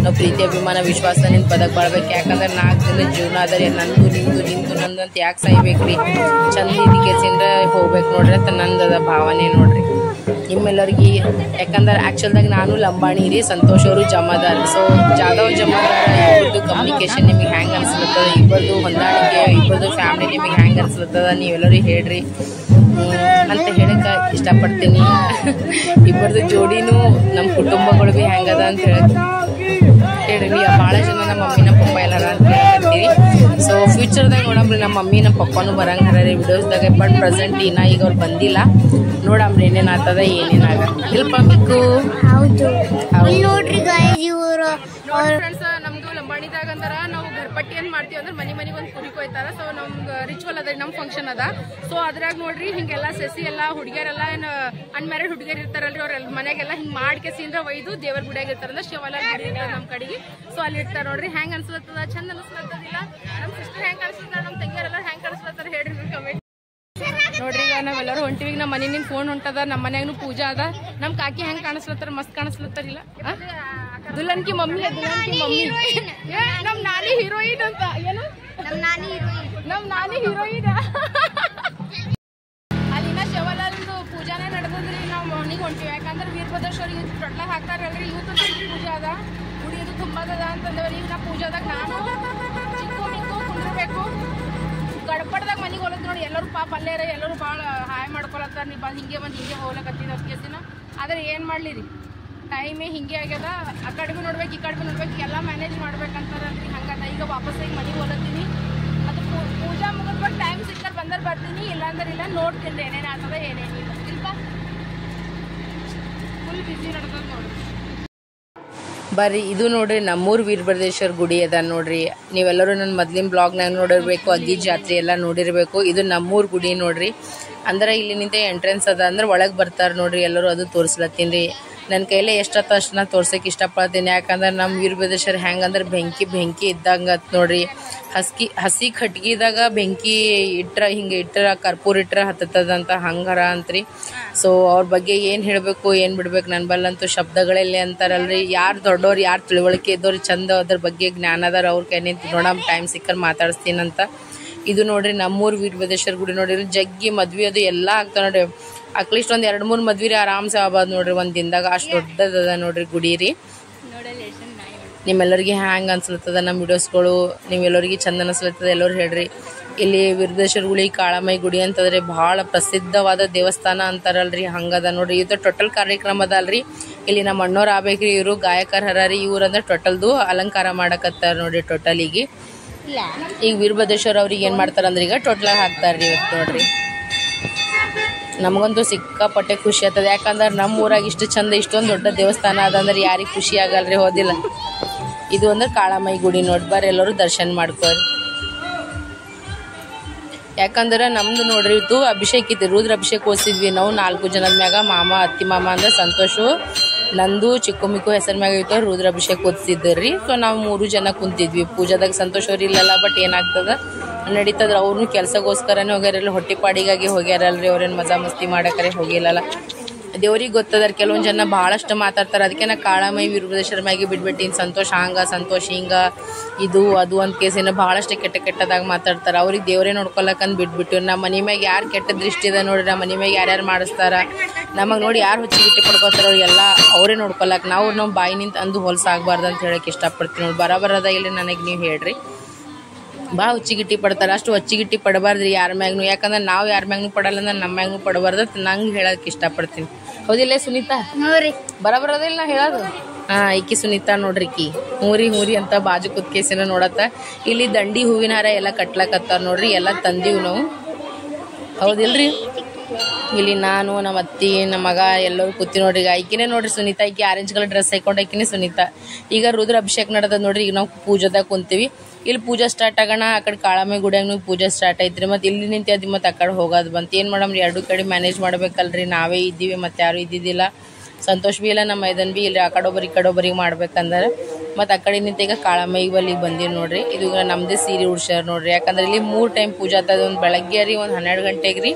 ನಾವು ಪ್ರೀತಿ ಅಭಿಮಾನ ವಿಶ್ವಾಸನಿಂದ ಬದುಕಬಾಳ್ಬೇಕು ಯಾಕಂದ್ರೆ 4 ದಿನದ ಜೀವನ ಆದರೆ ನಂದು ನಿಂದು ನಂದು ಅಂತ ಯಾಕೆ ಸಾಯ್ಬೇಕ್ರಿ ಚಂದ ಇದಿ ಕೇಸಿಂದ ಹೋಗ್ಬೇಕು ನೋಡ್ರಿ ಅಂತ ನಂದದ ಭಾವನೆ ನೋಡ್ರಿ ನಿಮ್ಮೆಲ್ಲರಿಗೆ ಯಾಕಂದ್ರೆ ಆ್ಯಕ್ಚುಲ್ದಾಗ ನಾನು ಲಂಬಾಣಿ ರೀ ಸಂತೋಷ್ ಅವರು ಜಮಾದಾರ್ ಸೊ ಜಾಧವ್ ಜಮಾದಾರ ಇಬ್ಬರದು ಕಮ್ಯುನಿಕೇಶನ್ ನಿಮಗೆ ಹೆಂಗೆ ಅನಿಸ್ಲತ್ತದ ಇಬ್ಬರದು ಹೊಂದಾಣಿಕೆ ಇಬ್ಬರದು ಫ್ಯಾಮಿಲಿ ನಿಮಗೆ ಹೆಂಗೆ ಅನಿಸ್ಲತ್ತದ ನೀವೆಲ್ಲರೂ ಹೇಳ್ರಿ ಅಂತ ಹೇಳಕ್ಕೆ ಇಷ್ಟಪಡ್ತೀನಿ ಇಬ್ಬರದು ಜೋಡಿನೂ ನಮ್ಮ ಕುಟುಂಬಗಳು ಭೀ ಹೆಂಗದ ಅಂತ ಹೇಳ್ರಿ ಭಾಳ ಜನ ನಮ್ಮ ಮಮ್ಮಿ ನಮ್ಮ ಪಪ್ಪ ಎಲ್ಲಾರ ಅಂತ ಹೇಳ್ತೀರಿ ಸೊ ಫ್ಯೂಚರ್ದಾಗ ನೋಡಮ್ರಿ ನಮ್ಮ ಮಮ್ಮಿ ನಮ್ಮ ಪಪ್ಪನೂ ಬರಂಗಾರ ರೀ ವಿಡಿಯೋಸ್ದಾಗ ಬಟ್ ಪ್ರೆಸೆಂಟ್ ಈಗ ಅವ್ರು ಬಂದಿಲ್ಲ ನೋಡಮ್ರಿ ಏನೇನಾಗ್ತದ ಏನೇನಾಗ ಸ್ವಲ್ಪ ಬೇಕು ನೋಡ್ರಿ ಇವರು ಫ್ರೆಂಡ್ಸ್ ನಮ್ದು ಲಂಬಾಣಿದಾಗ ಅಂತಾರ ನಾವು ಗರ್ಪಟ್ಟಿ ಅಂತ ಮಾಡ್ತೀವಿ ಅಂದ್ರೆ ಮನೆಗೆ ಒಂದು ಕುರಿಕ್ ಹೋಯ್ತಾರ ಸೊ ನಮ್ಗೆ ರಿಚುವಲ್ ಅದ ನಮ್ಮ ಫಂಕ್ಷನ್ ಅದ ಸೊ ಅದ್ರಾಗ ನೋಡ್ರಿ ಹಿಂಗೆಲ್ಲ ಸಸಿ ಎಲ್ಲ ಹುಡುಗಿಯರೆಲ್ಲ ಏನು ಅನ್ಮ್ಯಾರಿಡ್ ಹುಡುಗಿಯರು ಇರ್ತಾರಲ್ರಿ ಅವ್ರೆಲ್ಲ ಮನೆಗೆಲ್ಲ ಹಿಂಗೆ ಮಾಡ್ಕೆಸಿಂದ್ರ ಒಯ್ದು ದೇವರ ಗುಡಿಯಾಗ ಇರ್ತಾರಂದ್ರೆ ಶಿವಲಾಲ್ ಗುಡಿ ಇರ್ತಾರೆ ನಮ್ಮ ಕಡೆಗೆ ಸೊ ಅಲ್ಲಿ ಇರ್ತಾರೆ ನೋಡ್ರಿ ಹೆಂಗೆ ಅನ್ಸ್ಲತ್ತದ ಚಂದ ಅನ್ಸ್ಲತ್ತದಿಲ್ಲ ನಮ್ಮ ಸಿಸ್ಟರ್ ಹೆಂಗೆ ಕಾಣಿಸ್ಲತ್ತಾರ ನಮ್ಮ ತಂಗಿಯರೆಲ್ಲ ಹೆಂಗೆ ಕಾಣಿಸ್ಲತ್ತಾರ ಹೇಳ್ರಿ ಕಮೆಂಟ್ ನೋಡ್ರಿ ಈಗ ನಾವೆಲ್ಲರೂ ಹೊಂಟಿವಿ ನಮ್ಮ ಮನೆಯಿಂದ ಫೋನ್ ಹೊಂಟದ ನಮ್ಮ ಮನ್ಯಾಗೂ ಪೂಜಾ ಅದ ನಮ್ಮ ಕಾಕಿ ಹೆಂಗೆ ಕಾಣಿಸ್ಲತ್ತಾರ ಮಸ್ತ್ ಕಾಣಿಸ್ಲತ್ತಾರಿಲ್ಲ ದುಲ್ಹನ್ ಕಿ ಮಮ್ಮಿ ನಮ್ ನಾನಿ ಹೀರೋಯಿನ್ ಅಂತ ಏನು ನಮ್ ನಾನಿ ಹೀರೋಯಿನ್ ಅಲ್ಲಿನ ಶವಲಂದು ಪೂಜಾನೇ ನಡೆದ್ರಿ ನಾವು ಮಾರ್ನಿಂಗ್ ಹೊಂಟಿವಿ ಯಾಕಂದ್ರೆ ವೀರಭದ್ರೇಶ್ವರ ಇವತ್ತು ತೊಟ್ಲಾಗ ಹಾಕ್ತಾರಲ್ರಿ ಇವತ್ತು ಪೂಜೆ ಅದ ಗುಡಿ ಇದು ತುಂಬದ ಅಂತಂದವ್ರಿ ಈಗ ನಾ ಪೂಜಾದಾಗ ನಾನು ಚಿಕ್ಕು ಕುಂದಿರ್ಬೇಕು ಗಡ್ಪಡ್ದಾಗ ಮನೆಗೆ ಹೋಲತ್ ನೋಡಿ ಎಲ್ಲರೂ ಪಾಪ ಅಲ್ಲೇರ ಎಲ್ಲರೂ ಭಾಳ ಹಾಯ್ ಮಾಡ್ಕೊಳತ್ತಾರ ನೀ ಬಂದು ಹಿಂಗೆ ಹೋಗ್ಲಕತ್ತಿದ ಅದ್ಕೇಸಿನ ಆದ್ರೆ ಏನು ಮಾಡಲಿ ರೀ ಟೈಮೇ ಹಿಂಗೆ ಆಗ್ಯದ ಆ ಕಡೆ ನೋಡ್ಬೇಕು ಈ ಕಡೆ ನೋಡ್ಬೇಕು ಎಲ್ಲ ಮ್ಯಾನೇಜ್ ಮಾಡ್ಬೇಕಂತಾರಲ್ರಿ ಹಂಗದ ಈಗ ವಾಪಸ್ ಈಗ ಮನೆಗೆ ಹೋಲತ್ತೀನಿ ಅದು ಪೂಜಾ ಮುಗಿದ್ಬೇಕು ಟೈಮ್ ಸಿಕ್ಕರ್ ಬಂದ್ರೆ ಬರ್ತೀನಿ ಇಲ್ಲಾಂದ್ರೆ ಇಲ್ಲ ನೋಡ್ತೀನಿ ಏನೇನು ಆಗ್ತದ ಏನೇನಿಲ್ಲ ಇಲ್ಪ ಫುಲ್ ಬಿಸಿ ನಡ್ತದ ನೋಡಿ ಬರ್ರಿ ಇದು ನೋಡ್ರಿ ನಮ್ಮೂರ್ ವೀರಭದ್ರೇಶ್ವರ ಗುಡಿ ಅದ ನೋಡ್ರಿ ನೀವೆಲ್ಲರೂ ನನ್ನ ಮೊದ್ಲಿನ ಬ್ಲಾಗ್ನಾಗ ನೋಡಿರ್ಬೇಕು ಅಗ್ಗಿ ಜಾತ್ರೆ ಎಲ್ಲ ನೋಡಿರ್ಬೇಕು ಇದು ನಮ್ಮೂರ್ ಗುಡಿ ನೋಡ್ರಿ ಅಂದ್ರೆ ಇಲ್ಲಿ ನಿಂತ ಎಂಟ್ರೆನ್ಸ್ ಅದ ಅಂದ್ರೆ ಒಳಗೆ ಬರ್ತಾರ ನೋಡ್ರಿ ಎಲ್ಲರೂ ಅದು ತೋರಿಸ್ಲತ್ತೀನಿ ನನ್ನ ಕೈಲೇ ಎಷ್ಟೊತ್ತ ಅಷ್ಟು ನಾ ತೋರ್ಸಕ್ಕೆ ಇಷ್ಟಪಡ್ತೀನಿ ಯಾಕಂದ್ರೆ ನಮ್ಮ ವೀರಭದ್ರೇಶ್ವರ ಹೆಂಗಂದ್ರೆ ಬೆಂಕಿ ಇದ್ದಂಗೆ ನೋಡ್ರಿ ಹಸಿ ಕಟ್ಗಿದಾಗ ಬೆಂಕಿ ಇಟ್ರ ಕರ್ಪೂರ ಇಟ್ರ ಹತ್ತದಂತ ಹಂಗಾರ ಅಂತ್ರಿ ಸೊ ಅವ್ರ ಬಗ್ಗೆ ಏನು ಹೇಳಬೇಕು ಏನು ಬಿಡ್ಬೇಕು ನನ್ನ ಬಲ್ಲಂತೂ ಶಬ್ದಗಳಲ್ಲಿ ಅಂತಾರಲ್ರಿ ಯಾರು ದೊಡ್ಡವ್ರು ಯಾರು ತಿಳುವಳಿಕೆ ಇದ್ದವ್ರು ಚಂದ ಅದ್ರ ಬಗ್ಗೆ ಜ್ಞಾನ ಅದಾರ ಅವ್ರ ಕೈ ನಿಂತು ನೋಡಮ್ ಟೈಮ್ ಸಿಕ್ಕರ್ ಮಾತಾಡಿಸ್ತೀನಂತ ಇದು ನೋಡ್ರಿ ನಮ್ಮೂರ್ ವೀರಭದ್ರೇಶ್ವರ ಗುಡಿ ನೋಡ್ರಿ ಜಗ್ಗಿ ಮದ್ವಿ ಅದು ಎಲ್ಲ ಆಗ್ತಾವ ನೋಡ್ರಿ ಅಟ್ಲೀಸ್ಟ್ ಒಂದ್ 2-3 ಮದ್ವಿ ರೀ ಆರಾಮ್ಸೆ ಆಗ್ಬಾರ್ದು ನೋಡ್ರಿ ಒಂದ್ ದಿನದಾಗ ಅಷ್ಟು ದೊಡ್ಡದದ ನೋಡ್ರಿ ಗುಡಿ ರೀ ನಿಮ್ಮೆಲ್ಲರಿಗೆ ಹ್ಯಾಂಗ್ ಅನ್ಸ್ಲತ್ತದ ನಮ್ಮ ವಿಡಿಯೋಸ್ಗಳು ನೀವೆಲ್ಲರಿಗೆ ಚಂದ ಅನ್ಸ್ಲತ್ತದ ಎಲ್ಲರೂ ಹೇಳ್ರಿ ಇಲ್ಲಿ ವೀರಭದ್ರೇಶ್ವರ ಗುಡಿ ಕಾಳಮೈ ಗುಡಿ ಅಂತಂದ್ರೆ ಬಹಳ ಪ್ರಸಿದ್ಧವಾದ ದೇವಸ್ಥಾನ ಅಂತಾರಲ್ರಿ ಹಂಗದ ನೋಡ್ರಿ ಇದು ಟೋಟಲ್ ಕಾರ್ಯಕ್ರಮ ಅದಲ್ರಿ ಇಲ್ಲಿ ನಮ್ಮ ಅಣ್ಣವ್ರು ಆಗ್ಬೇಕ್ರಿ ಇವರು ಗಾಯಕರ ಹರಾರಿ ಇವ್ರಂದ್ರೆ ಟೋಟಲ್ದು ಅಲಂಕಾರ ಮಾಡಕತ್ತಾರ ನೋಡ್ರಿ ಟೋಟಲಿಗೆ ಈಗ ವೀರಭದ್ರೇಶ್ವರ ಅವ್ರಿಗೆ ಏನ್ ಮಾಡ್ತಾರಂದ್ರೆ ಈಗ ಟೋಟಲಾಗಿ ಹಾಕ್ತಾರ್ರಿ ಇವತ್ತು ನೋಡ್ರಿ ನಮಗಂತೂ ಸಿಕ್ಕಾಪಟ್ಟೆ ಖುಷಿ ಆಗ್ತದೆ ಯಾಕಂದ್ರೆ ನಮ್ಮ ಊರಾಗ ಇಷ್ಟು ಚಂದ ಇಷ್ಟೊಂದು ದೊಡ್ಡ ದೇವಸ್ಥಾನ ಅದಂದ್ರೆ ಯಾರಿಗೆ ಖುಷಿ ಆಗಲ್ರಿ ಹೋದಿಲ್ಲ ಇದು ಅಂದ್ರೆ ಕಾಳಮೈ ಗುಡಿ ನೋಡಿ ಬರ್ರಿ ಎಲ್ಲರೂ ದರ್ಶನ ಮಾಡ್ಕೋರಿ ಯಾಕಂದ್ರೆ ನಮ್ದು ನೋಡ್ರಿ ಇವತ್ತು ಅಭಿಷೇಕ್ ಇತ್ತು ರುದ್ರ ಅಭಿಷೇಕ್ ಓದಿಸಿದ್ವಿ ನಾವು 4 ಜನದ ಮ್ಯಾಗ ಮಾಮ ಅತ್ತಿ ಮಾಮ ಅಂದ್ರೆ ಸಂತೋಷು ನಂದು ಚಿಕ್ಕಮಿಕ್ಕು ಹೆಸರ ಮ್ಯಾಗ ಇತ್ತು ರುದ್ರ ಅಭಿಷೇಕ್ ಓದಿಸಿದ್ರಿ ಸೊ ನಾವು 3 ಜನ ಕುಂತಿದ್ವಿ ಪೂಜಾದಾಗ ಸಂತೋಷ್ ಅವ್ರು ಇಲ್ಲಲ್ಲ ಬಟ್ ಏನಾಗ್ತದ ನಡೀತದ್ರ ಅವ್ರನ್ನು ಕೆಲ್ಸಗೋಸ್ಕರನೇ ಹೋಗ್ಯಾರಲ್ಲ ಹೊಟ್ಟಿಪಾಡಿಗಾಗಿ ಹೋಗ್ಯಾರಲ್ರಿ ಅವ್ರೇನು ಮಜಾ ಮಸ್ತಿ ಮಾಡಕರೆ ಹೋಗಿಲ್ಲಲ್ಲ ದೇವ್ರಿಗೆ ಗೊತ್ತದ ಕೆಲವೊಂದು ಜನ ಬಹಳಷ್ಟು ಮಾತಾಡ್ತಾರೆ ಅದಕ್ಕೆ ನಾ ಕಾಳಮೈ ವೀರಭದ್ರೇಶ್ವರ ಮ್ಯಾಗೆ ಬಿಟ್ಬಿಟ್ಟಿನಿ ಸಂತೋಷ ಹಂಗ ಸಂತೋಷ ಹಿಂಗ ಇದು ಅದು ಅಂತ ಕೇಸಿನ ಬಹಳಷ್ಟು ಕೆಟ್ಟದಾಗ ಮಾತಾಡ್ತಾರೆ ಅವ್ರಿಗೆ ದೇವರೇ ನೋಡ್ಕೊಳಕಂದ್ ಬಿಟ್ಬಿಟ್ಟು ನಮ್ಮ ಮನೆ ಮ್ಯಾಗ ಯಾರು ಕೆಟ್ಟ ದೃಷ್ಟಿ ಇದೆ ನೋಡ್ರಿ ನಮ್ಮ ಮನೆ ಮ್ಯಾಗ ಯಾರ್ಯಾರು ಮಾಡಿಸ್ತಾರ ನಮಗೆ ನೋಡಿ ಯಾರು ಹುಚ್ಚಿಗಿಟ್ಟಿ ಪಡ್ಕೋತಾರ ಅವ್ರಿಗೆಲ್ಲ ಅವರೇ ನೋಡ್ಕೊಳಕ್ ನಾವು ಬಾಯಿ ನಿಂತ ಅಂದು ಹೊಲಸಾಗಬಾರ್ದು ಅಂತ ಹೇಳಕ್ ಇಷ್ಟಪಡ್ತೀನಿ ನೋಡಿ ಬರೋಬರದ ಇಲ್ಲಿ ನನಗೆ ನೀವು ಹೇಳ್ರಿ ಬಾ ಹುಚ್ಚಿಗಿಟ್ಟಿ ಪಡ್ತಾರ ಅಷ್ಟು ಹೊಚ್ಚಿಗಿಟ್ಟಿ ಪಡಬಾರ್ದ್ರಿ ಯಾರ ಮ್ಯಾಗ್ನು ಯಾಕಂದ್ರೆ ನಾವು ಯಾರ ಮ್ಯಾಗ್ನು ಪಡಲ್ಲ ಅಂದ್ರೆ ನಮ್ಮ ಮ್ಯಾಗ್ನು ಪಡಬಾರ್ದು ನಂಗೆ ಹೇಳಕ್ ಇಷ್ಟಪಡ್ತೀನಿ ಹೌದಿಲ್ಲ ಸುನೀತಾ ಬರೋಬರದಿಲ್ಲ ನಾ ಹೇಳೋದು ಈಕಿ ಸುನೀತಾ ನೋಡ್ರಿ ಕಿ ಹೂರಿ ಅಂತ ಬಾಜು ಕುತ್ಕೇಸಿನ ನೋಡತ್ತ ಇಲ್ಲಿ ದಂಡಿ ಹೂವಿನ ಹಾರ ಎಲ್ಲ ಕಟ್ಲಕತ್ತಾರ ನೋಡ್ರಿ ಎಲ್ಲ ತಂದೀವಿ ನಾವು ಹೌದಿಲ್ರಿ ಇಲ್ಲಿ ನಾನು ನಮ್ಮ ಅತ್ತಿ ನಮ್ಮ ಮಗ ಎಲ್ಲರೂ ಕೂತಿ ನೋಡ್ರಿ ಈಗ ಆಯ್ಕಿನೇ ನೋಡ್ರಿ ಸುನೀತಾ ಈಕಿ ಆರೆಂಜ್ ಕಲರ್ ಡ್ರೆಸ್ ಹಾಕೊಂಡು ಆಯ್ಕಿನೇ ಸುನೀತಾ ಈಗ ರುದ್ರ ಅಭಿಷೇಕ್ ನಡೆದ ನೋಡ್ರಿ ಈಗ ನಾವು ಪೂಜಾದಾಗ ಕುಂತೀವಿ ಇಲ್ಲಿ ಪೂಜಾ ಸ್ಟಾರ್ಟ್ ಆಗೋಣ ಆ ಕಡೆ ಕಾಳಮೈ ಗುಡಿಯಾಗ ಪೂಜಾ ಸ್ಟಾರ್ಟ್ ಐತ್ರಿ ಮತ್ತೆ ಇಲ್ಲಿ ನಿಂತಿ ಮತ್ತೆ ಆ ಕಡೆ ಹೋಗೋದು ಬಂತು ಏನು ಮಾಡಮ್ರಿ 2 ಕಡೆ ಮ್ಯಾನೇಜ್ ಮಾಡ್ಬೇಕಲ್ರಿ ನಾವೇ ಇದ್ದೀವಿ ಮತ್ತೆ ಯಾರು ಇದ್ದಿದ್ದಿಲ್ಲ ಸಂತೋಷ್ ಬಿ ಇಲ್ಲ ನಮ್ಮ ಮೈದನ್ ಬಿ ಇಲ್ಲಿ ಆ ಕಡೊಬ್ಬರಿಗೆ ಮಾಡ್ಬೇಕಂದ್ರೆ ಮತ್ತೆ ಆ ಕಡೆ ನಿಂತ ಈಗ ಕಾಳಮೈ ಬಲ್ಲಿಗೆ ಬಂದೀವಿ ನೋಡ್ರಿ ಇದು ನಮ್ದೇ ಸೀರೆ ಉಡ್ಸ್ಯಾರ ನೋಡ್ರಿ ಯಾಕಂದ್ರೆ ಇಲ್ಲಿ 3 ಟೈಮ್ ಪೂಜಾ ಆಗ್ತದ ಒಂದು ಬೆಳಗ್ಗೆ ರೀ ಒಂದು 12 ಗಂಟೆಗೆ ರೀ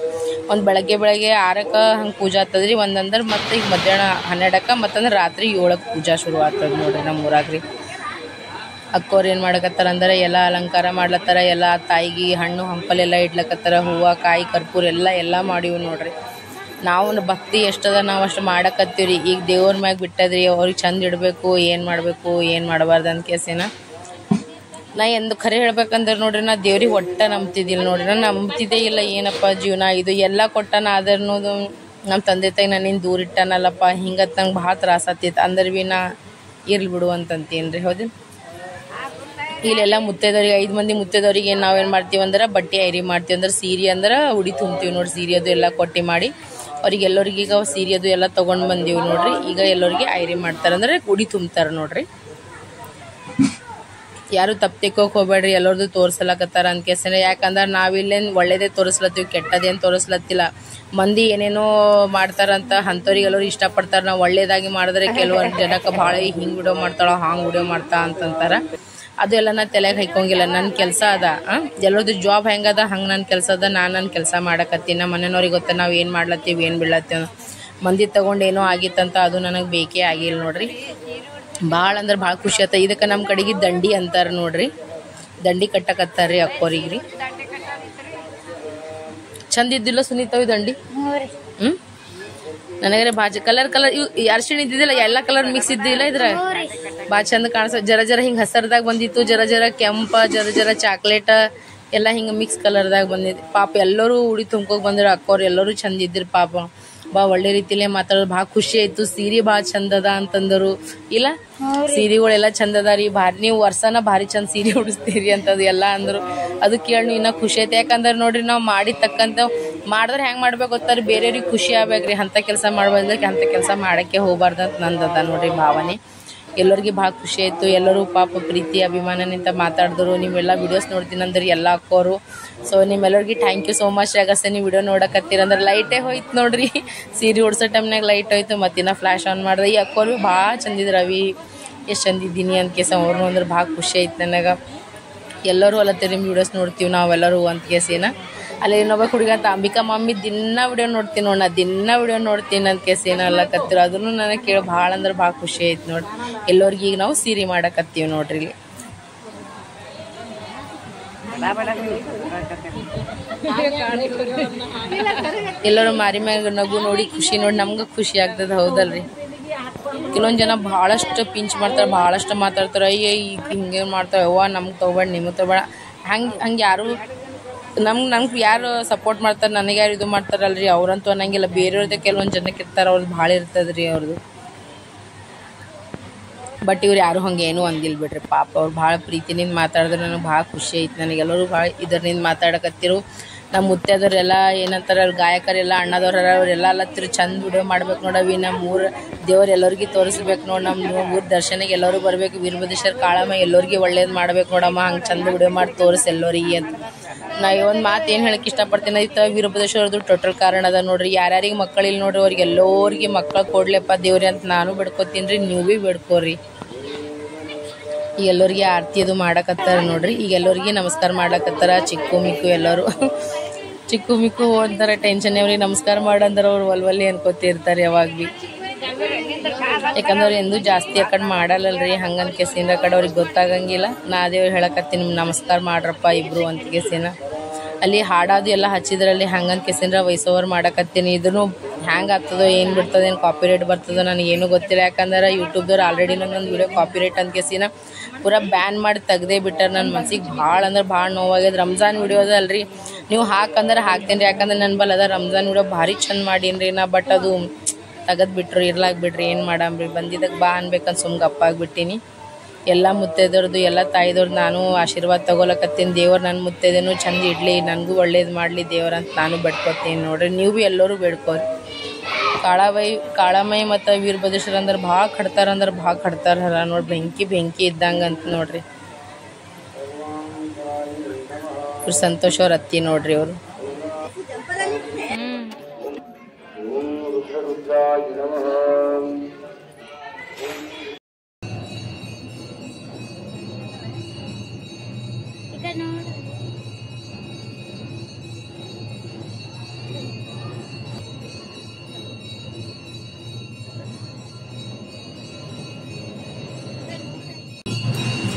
ಒಂದು ಬೆಳಗ್ಗೆ 6ಕ್ಕೆ ಹಂಗೆ ಪೂಜಾ ಆಗ್ತದ್ರಿ ಒಂದಂದ್ರೆ ಮತ್ತೆ ಈಗ ಮಧ್ಯಾಹ್ನ 12ಕ್ಕೆ ಮತ್ತಂದ್ರೆ ರಾತ್ರಿ 7ಕ್ಕೆ ಪೂಜಾ ಶುರು ಆಗ್ತದೆ ನೋಡ್ರಿ ನಮ್ಮ ಊರಾಗ್ರಿ ಅಕ್ಕೋರು ಏನು ಮಾಡಕತ್ತಾರ ಅಂದ್ರೆ ಎಲ್ಲ ಅಲಂಕಾರ ಮಾಡ್ಲತ್ತಾರ ಎಲ್ಲ ತಾಯಿಗೆ ಹಣ್ಣು ಹಂಪಲೆಲ್ಲ ಇಡ್ಲಕತ್ತಾರ ಹೂವು ಕಾಯಿ ಕರ್ಪೂರ ಎಲ್ಲ ಮಾಡಿವು ನೋಡ್ರಿ ನಾವು ಭಕ್ತಿ ಎಷ್ಟದ ನಾವು ಅಷ್ಟು ಮಾಡಕತ್ತೀವ್ರಿ ಈಗ ದೇವ್ರ ಮ್ಯಾಗ ಬಿಟ್ಟದ್ರಿ ಅವ್ರಿಗೆ ಚಂದ ಇಡಬೇಕು ಏನು ಮಾಡಬೇಕು ಏನು ಮಾಡಬಾರ್ದು ಅಂತ ಕೇಸಿನ ನಾ ಎಂದು ಖರೆ ಹೇಳ್ಬೇಕಂದ್ರೆ ನೋಡ್ರಿ ನಾ ದೇವ್ರಿಗೆ ಒಟ್ಟ ನಂಬ್ತಿದ್ದಿಲ್ಲ ನೋಡ್ರಿ ನಾನು ನಂಬ್ತಿದ್ದೇ ಇಲ್ಲ ಏನಪ್ಪ ಜೀವನ ಇದು ಎಲ್ಲ ಕೊಟ್ಟನ ಆದ್ರೂ ನಮ್ಮ ತಂದೆ ತಾಯಿ ನನ್ನಿಂದ ದೂರ ಇಟ್ಟನಲ್ಲಪ್ಪ ಹಿಂಗತ್ ನಂಗೆ ಭಾಳ ತ್ರಾಸ ಆತಿತ್ತು ಅಂದ್ರೆ ಭೀ ನಾ ಇರ್ಲಿ ಬಿಡು ಅಂತಂತೀನಿ ರೀ ಹೌದು ಇಲ್ಲೆಲ್ಲ ಮುತ್ತೈದವ್ರಿಗೆ 5 ಮಂದಿ ಮುತ್ತೈದವ್ರಿಗೆ ನಾವೇನು ಮಾಡ್ತೀವಿ ಅಂದ್ರೆ ಬಟ್ಟೆ ಐರಿ ಮಾಡ್ತೀವಿ ಅಂದ್ರೆ ಸೀರೆ ಅಂದ್ರೆ ಉಡಿ ತುಂಬ್ತೀವಿ ನೋಡಿ ಸೀರೆ ಅದು ಎಲ್ಲ ಕೊಟ್ಟಿ ಮಾಡಿ ಅವ್ರಿಗೆ ಎಲ್ಲರಿಗೆ ಈಗ ಸೀರೆ ಅದು ಎಲ್ಲ ತೊಗೊಂಡು ಬಂದೀವಿ ನೋಡ್ರಿ ಈಗ ಎಲ್ಲರಿಗೆ ಐರಿ ಮಾಡ್ತಾರೆ ಅಂದ್ರೆ ಉಡಿ ತುಂಬ್ತಾರೆ ನೋಡ್ರಿ ಯಾರು ತಪ್ಪು ಹೋಗ್ಬೇಡ್ರಿ ಎಲ್ಲರದು ತೋರಿಸ್ಲಕತ್ತಾರ ಅಂತ ಕೇಸನೆ ಯಾಕಂದ್ರೆ ನಾವಿಲ್ಲೇನು ಒಳ್ಳೇದೇ ತೋರಿಸ್ಲತ್ತೀವಿ ಕೆಟ್ಟದೇನು ತೋರಿಸ್ಲತ್ತಿಲ್ಲ ಮಂದಿ ಏನೇನೋ ಮಾಡ್ತಾರಂತ ಅಂಥವ್ರಿಗೆ ಎಲ್ಲರೂ ಇಷ್ಟಪಡ್ತಾರೆ ನಾವು ಒಳ್ಳೇದಾಗಿ ಮಾಡಿದ್ರೆ ಕೆಲವೊಂದು ಜನಕ್ಕೆ ಭಾಳ ಹಿಂಗೆ ವಿಡಿಯೋ ಮಾಡ್ತಾಳ ಹಾಂಗೆ ವಿಡಿಯೋ ಮಾಡ್ತಾ ಅಂತಂತಾರೆ ಅದೆಲ್ಲ ನಾ ತಲೆಗೆ ಹಾಕೊಂಗಿಲ್ಲ ನನ್ನ ಕೆಲಸ ಅದ ಎಲ್ಲರದ್ದು ಜಾಬ್ ಹೆಂಗದ ಹಂಗೆ ನನ್ನ ಕೆಲಸ ಅದ ನಾನು ನನ್ನ ಕೆಲಸ ಮಾಡಕತ್ತೀನಿ ನಮ್ಮ ಮನೆಯವ್ರಿಗೆ ಗೊತ್ತ ನಾವು ಏನು ಮಾಡ್ಲತ್ತೀವಿ ಏನು ಬಿಡ್ಲತ್ತೀವಿ ಮಂದಿ ತೊಗೊಂಡು ಏನೋ ಆಗಿತ್ತಂತ ಅದು ನನಗೆ ಬೇಕೇ ಆಗಿಲ್ಲ ನೋಡ್ರಿ ಭಾಳ ಅಂದ್ರೆ ಭಾಳ ಖುಷಿ ಆತ. ಇದಕ್ಕೆ ನಮ್ಮ ಕಡೆಗೆ ದಂಡಿ ಅಂತಾರೆ ನೋಡ್ರಿ, ದಂಡಿ ಕಟ್ಟಕತ್ತಾರ ರೀ ಅಕ್ಕೋರಿಗೆ ರೀ. ಚಂದ ಇದ್ದಿಲ್ಲ ಸುನೀತಾವ್ ದಂಡಿ? ಹ್ಞೂ ನನಗರೆ ಭಾಳ ಕಲರ್ ಇವು ಅರ್ಶಿಣ ಇದ್ದಿದ್ದಿಲ್ಲ, ಎಲ್ಲ ಕಲರ್ ಮಿಕ್ಸ್ ಇದ್ದಿಲ್ಲ ಇದ್ರ ಭಾಳ ಚಂದ ಕಾಣಿಸ. ಜರ ಹಿಂಗೆ ಹಸರ್ದಾಗ ಬಂದಿತ್ತು, ಜರ ಕೆಂಪ, ಜರ ಚಾಕ್ಲೇಟ್ ಎಲ್ಲ ಹಿಂಗೆ ಮಿಕ್ಸ್ ಕಲರ್ದಾಗ ಬಂದಿದೆ. ಪಾಪ ಎಲ್ಲರೂ ಉಡಿ ತುಂಬ್ಕೋಗಿ ಬಂದ್ರು, ಅಕ್ಕೋರು ಎಲ್ಲರೂ ಚಂದ ಇದ್ದಿರು ಪಾಪ. ಭಾಳ ಒಳ್ಳೆ ರೀತಿಲೇ ಮಾತಾಡೋದು, ಭಾಳ ಖುಷಿ ಆಯ್ತು. ಸೀರೆ ಭಾಳ ಚಂದ ಅದ ಅಂತಂದರು. ಇಲ್ಲ ಸೀರೆಗಳೆಲ್ಲ ಚಂದ ಅದ ರೀ, ಭಾರಿ ನೀವು ವರ್ಷನ ಭಾರಿ ಚಂದ ಸೀರೆ ಉಡಿಸ್ತೀರಿ ಅಂತದು ಎಲ್ಲ ಅಂದರು. ಅದು ಕೇಳಿ ಇನ್ನೂ ಖುಷಿ ಆಯ್ತು. ಯಾಕಂದ್ರೆ ನೋಡ್ರಿ ನಾವು ಮಾಡಿದ ತಕ್ಕಂತ ಮಾಡಿದ್ರೆ ಹೆಂಗೆ ಮಾಡ್ಬೇಕು ಗೊತ್ತಾರೆ, ಬೇರೆಯವ್ರಿಗೆ ಖುಷಿ ಆಗ್ಬೇಕ್ರಿ. ಅಂಥ ಕೆಲಸ ಮಾಡ್ಬೋದಕ್ಕೆ ಅಂಥ ಕೆಲಸ ಮಾಡೋಕ್ಕೆ ಹೋಗ್ಬಾರ್ದು ಅಂತ ನಂದದ ನೋಡ್ರಿ ಭಾವನೆ. ಎಲ್ಲರಿಗೆ ಭಾಳ ಖುಷಿ ಆಯಿತು. ಎಲ್ಲರೂ ಪಾಪ ಪ್ರೀತಿ ಅಭಿಮಾನನಿಂದ ಮಾತಾಡಿದ್ರು. ನೀವೆಲ್ಲ ವಿಡಿಯೋಸ್ ನೋಡ್ತೀನಿ ಅಂದ್ರೆ ಎಲ್ಲ ಅಕ್ಕೋರು. ಸೊ ನಿಮ್ಮೆಲ್ಲರಿಗೆ ಥ್ಯಾಂಕ್ ಯು ಸೋ ಮಚ್. ಆಗಸ ನೀವು ವಿಡಿಯೋ ನೋಡಕತ್ತೀರಂದ್ರೆ ಲೈಟೇ ಹೋಯ್ತು ನೋಡ್ರಿ, ಸೀರೆ ಉಡ್ಸೋ ಟೈಮ್ನಾಗ ಲೈಟ್ ಹೋಯ್ತು. ಮತ್ತಿನ್ನ ಫ್ಲ್ಯಾಶ್ ಆನ್ ಮಾಡಿದೆ. ಈ ಅಕ್ಕೋರು ಭಾಳ ಚಂದಿದ್ರು. ರವಿ ಎಷ್ಟು ಚಂದಿದ್ದೀನಿ ಅಂತ ಕೇಸ ಅವ್ರನ್ನೂ ಅಂದ್ರೆ ಭಾಳ ಖುಷಿ ಆಯ್ತು ನನಗೆ. ಎಲ್ಲರೂ ಅಲ್ಲತ್ತೀರಿ ನಿಮ್ಮ ವಿಡಿಯೋಸ್ ನೋಡ್ತೀವಿ ನಾವೆಲ್ಲರೂ ಅಂತ ಕೇಸಿನ. ಅಲ್ಲಿ ಇನ್ನೊಬ್ಬ ಹುಡುಗ ಅಂತ ಅಂಬಿಕಾ ಮಮ್ಮಿ ದಿನ ವಿಡಿಯೋ ನೋಡ್ತೀನಿ ನೋಡಿ, ನಾ ದಿನ ವಿಡಿಯೋ ನೋಡ್ತೀನಿ ಅಂತ ಕೇಸ್ ಏನಲ್ಲ ಕತ್ತಿರು. ಅದನ್ನು ನನಗೆ ಕೇಳಿ ಭಾಳ ಅಂದ್ರೆ ಭಾಳ ಖುಷಿ ಆಯ್ತು ನೋಡಿ. ಎಲ್ಲರಿಗೆ ಈಗ ನಾವು ಸೀರೆ ಮಾಡಕತ್ತೀವಿ ನೋಡ್ರಿ. ಇಲ್ಲಿ ಎಲ್ಲರೂ ಮಾರಿ ಮ್ಯಾಗ ನಗು ನೋಡಿ ಖುಷಿ ನೋಡಿ ನಮ್ಗೆ ಖುಷಿ ಆಗ್ತದೆ, ಹೌದಲ್ರಿ? ಕೆಲವೊಂದು ಜನ ಭಾಳಷ್ಟು ಪಿಂಚ್ ಮಾಡ್ತಾರೆ, ಭಾಳಷ್ಟು ಮಾತಾಡ್ತಾರೆ. ಅಯ್ಯ ಈಗ ಹಿಂಗೆ ಮಾಡ್ತಾವೆ, ಅವ್ವ ನಮ್ಗೆ ತೊಗೊಬೇಡ, ನಿಮಗೆ ತೊಗೊಬೇಡ. ಹಂಗೆ ಯಾರು ನಮ್ಗೆ ಯಾರು ಸಪೋರ್ಟ್ ಮಾಡ್ತಾರೆ, ನನಗೆ ಯಾರು ಇದು ಮಾಡ್ತಾರಲ್ರಿ ಅವ್ರಂತೂ ಅನ್ನಂಗಿಲ್ಲ. ಬೇರೆಯವ್ರದ್ದು ಕೆಲವೊಂದು ಜನಕ್ಕೆ ಇರ್ತಾರೆ, ಅವ್ರದ್ದು ಭಾಳ ಇರ್ತದೆ ರೀ ಅವ್ರದ್ದು. ಬಟ್ ಇವ್ರು ಯಾರು ಹಂಗೆ ಏನೂ ಅಂದಿಲ್ಲ ಬಿಡ್ರಿ ಪಾಪ. ಅವ್ರು ಭಾಳ ಪ್ರೀತಿನಿಂದ ಮಾತಾಡಿದ್ರೆ ನನಗೆ ಭಾಳ ಖುಷಿ ಐತೆ. ನನಗೆಲ್ಲರೂ ಭಾಳ ಇದರಿಂದ ಮಾತಾಡಕತ್ತಿರು. ನಮ್ಮ ಮುತ್ತೈದವರೆಲ್ಲ ಏನಂತಾರೆ, ಅವ್ರು ಗಾಯಕರೆಲ್ಲ ಅಣ್ಣದವ್ರ ಅವರೆಲ್ಲ ಅಲ್ಲತ್ತಿರು ಚಂದ ವಿಡಿಯೋ ಮಾಡ್ಬೇಕು ನೋಡವಿ, ನಮ್ಮ ಊರು ದೇವ್ರು ಎಲ್ಲರಿಗೆ ತೋರಿಸ್ಬೇಕು ನೋಡಿ, ನಮ್ಮ ಊರ ದರ್ಶನಕ್ಕೆ ಎಲ್ಲರೂ ಬರಬೇಕು, ವೀರಭದ್ರೇಶ್ವರ ಕಾಳಮ್ಮ ಎಲ್ಲರಿಗೆ ಒಳ್ಳೇದು ಮಾಡ್ಬೇಕು ನೋಡಮ್ಮ, ಹಂಗೆ ಚಂದ ವಿಡಿಯೋ ಮಾಡಿ ತೋರಿಸಿ ಎಲ್ಲರಿಗೆ ಅಂತ. ನಾ ಒಂದು ಮಾತು ಏನು ಹೇಳಕ್ಕೆ ಇಷ್ಟಪಡ್ತೀನಿ ಇತ್ತು, ವೀರಭದ್ರೇಶ್ವರದ್ದು ಟೋಟಲ್ ಕಾರಣ ಅದ ನೋಡ್ರಿ. ಯಾರ್ಯಾರಿಗೆ ಮಕ್ಕಳಿಲ್ಲ ನೋಡ್ರಿ ಅವ್ರಿಗೆ ಎಲ್ಲರಿಗೆ ಮಕ್ಕಳು ಕೊಡ್ಲೆಪ್ಪ ದೇವ್ರಿ ಅಂತ ನಾನು ಬೇಡ್ಕೊತೀನಿ ರೀ, ನೀವು ಭೀ ಬೇಡ್ಕೋರಿ. ಈಗ ಎಲ್ಲರಿಗೆ ಆರತಿ ಅದು ಮಾಡಕತ್ತಾರ ನೋಡ್ರಿ. ಈಗ ಎಲ್ಲರಿಗೆ ನಮಸ್ಕಾರ ಮಾಡ್ಲಕತ್ತಾರ. ಚಿಕ್ಕು ಮಿಕ್ಕು ಎಲ್ಲರೂ ಚಿಕ್ಕು ಮಿಕ್ಕು ಅಂತಾರೆ, ಟೆನ್ಷನ್ ಅವ್ರಿಗೆ ನಮಸ್ಕಾರ ಮಾಡಂದ್ರೆ ಅವ್ರು ಒಲ್ವಲ್ಲಿ ಅನ್ಕೋತಿರ್ತಾರೆ ಯಾವಾಗ ಭೀ. ಯಾಕಂದ್ರೆ ಎಂದೂ ಜಾಸ್ತಿ ಆ ಕಡೆ ಮಾಡಲ್ಲಲ್ರಿ, ಹಂಗಂತ ಕೆಸಿಂದ ಆ ಕಡೆ ಅವ್ರಿಗೆ ಗೊತ್ತಾಗಂಗಿಲ್ಲ. ನಾ ಅದೇ ಹೇಳಕತ್ತೀನಿ, ನಿಮ್ಗೆ ನಮಸ್ಕಾರ ಮಾಡ್ರಪ್ಪ ಇಬ್ರು ಅಂತ ಕೆಸಿನ. ಅಲ್ಲಿ ಹಾಡೋದು ಎಲ್ಲ ಹಚ್ಚಿದ್ರಲ್ಲಿ ಹಂಗಂತ ಕೆಸಿಂದ್ರ ವಾಯ್ಸ್ ಓವರ್ ಮಾಡಕತ್ತೀನಿ. ಇದನ್ನು ಹ್ಯಾಂಗೆ ಆಗ್ತದೋ ಏನು ಬಿಡ್ತದೆ, ಏನು ಕಾಪಿರೈಟ್ ಬರ್ತದೋ ನನಗೇನು ಗೊತ್ತಿಲ್ಲ. ಯಾಕಂದ್ರೆ ಯೂಟ್ಯೂಬ್ದವ್ರು ಆಲ್ರೆಡಿ ನನ್ನೊಂದು ವಿಡಿಯೋ ಕಾಪಿರೈಟ್ ಅಂತ ಕೆಸಿನ ಪೂರಾ ಬ್ಯಾನ್ ಮಾಡಿ ತೆಗ್ದೇ ಬಿಟ್ಟಾರೆ. ನನ್ನ ಮನ್ಸಿಗೆ ಭಾಳ ಅಂದ್ರೆ ಭಾಳ ನೋವಾಗ್ಯದ. ರಂಜಾನ್ ವಿಡಿಯೋ ಅದ ಅಲ್ರಿ, ನೀವು ಹಾಕಂದ್ರೆ ಹಾಕ್ತೀನಿ ರೀ. ಯಾಕಂದ್ರೆ ನನ್ನ ಬಲ್ಲ ಅದ ರಂಜಾನ್ ವಿಡಿಯೋ ಭಾರಿ ಚಂದ ಮಾಡೀನಿ ರೀ ನಾ. ಬಟ್ ಅದು ತೆಗೆದು ಬಿಟ್ರು, ಇರ್ಲಾಕ್ ಬಿಡ್ರಿ, ಏನು ಮಾಡಂಬ್ರಿ, ಬಂದಿದ್ದಕ್ಕೆ ಬಾ ಅನ್ಬೇಕಂತ ಸುಮ್ಗೆ ಅಪ್ಪಾಗ್ಬಿಟ್ಟಿನಿ. ಎಲ್ಲ ಮುತ್ತೈದವ್ರದ್ದು ಎಲ್ಲ ತಾಯಿದವ್ರದ್ದು ನಾನು ಆಶೀರ್ವಾದ ತಗೊಳಕತ್ತೀನಿ. ದೇವ್ರು ನನ್ನ ಮುತ್ತೈದೇನು ಚಂದ ಇಡಲಿ, ನನಗೂ ಒಳ್ಳೇದು ಮಾಡಲಿ ದೇವ್ರಂತ ನಾನು ಬೇಡ್ಕೊತೀನಿ ನೋಡ್ರಿ. ನೀವು ಭೀ ಎಲ್ಲರೂ ಬೇಡ್ಕೋರಿ. ಕಾಳಮೈ ಮತ್ತು ವೀರಭದ್ರೇಶ್ವರ ಅಂದ್ರೆ ಭಾಳ ಕಟ್ತಾರ ನೋಡಿ, ಬೆಂಕಿ ಇದ್ದಂಗೆ ಅಂತ ನೋಡ್ರಿ. ಇವ್ರು ಸಂತೋಷ್ ಅವ್ರ ಅತ್ತಿ ನೋಡ್ರಿ ಅವರು.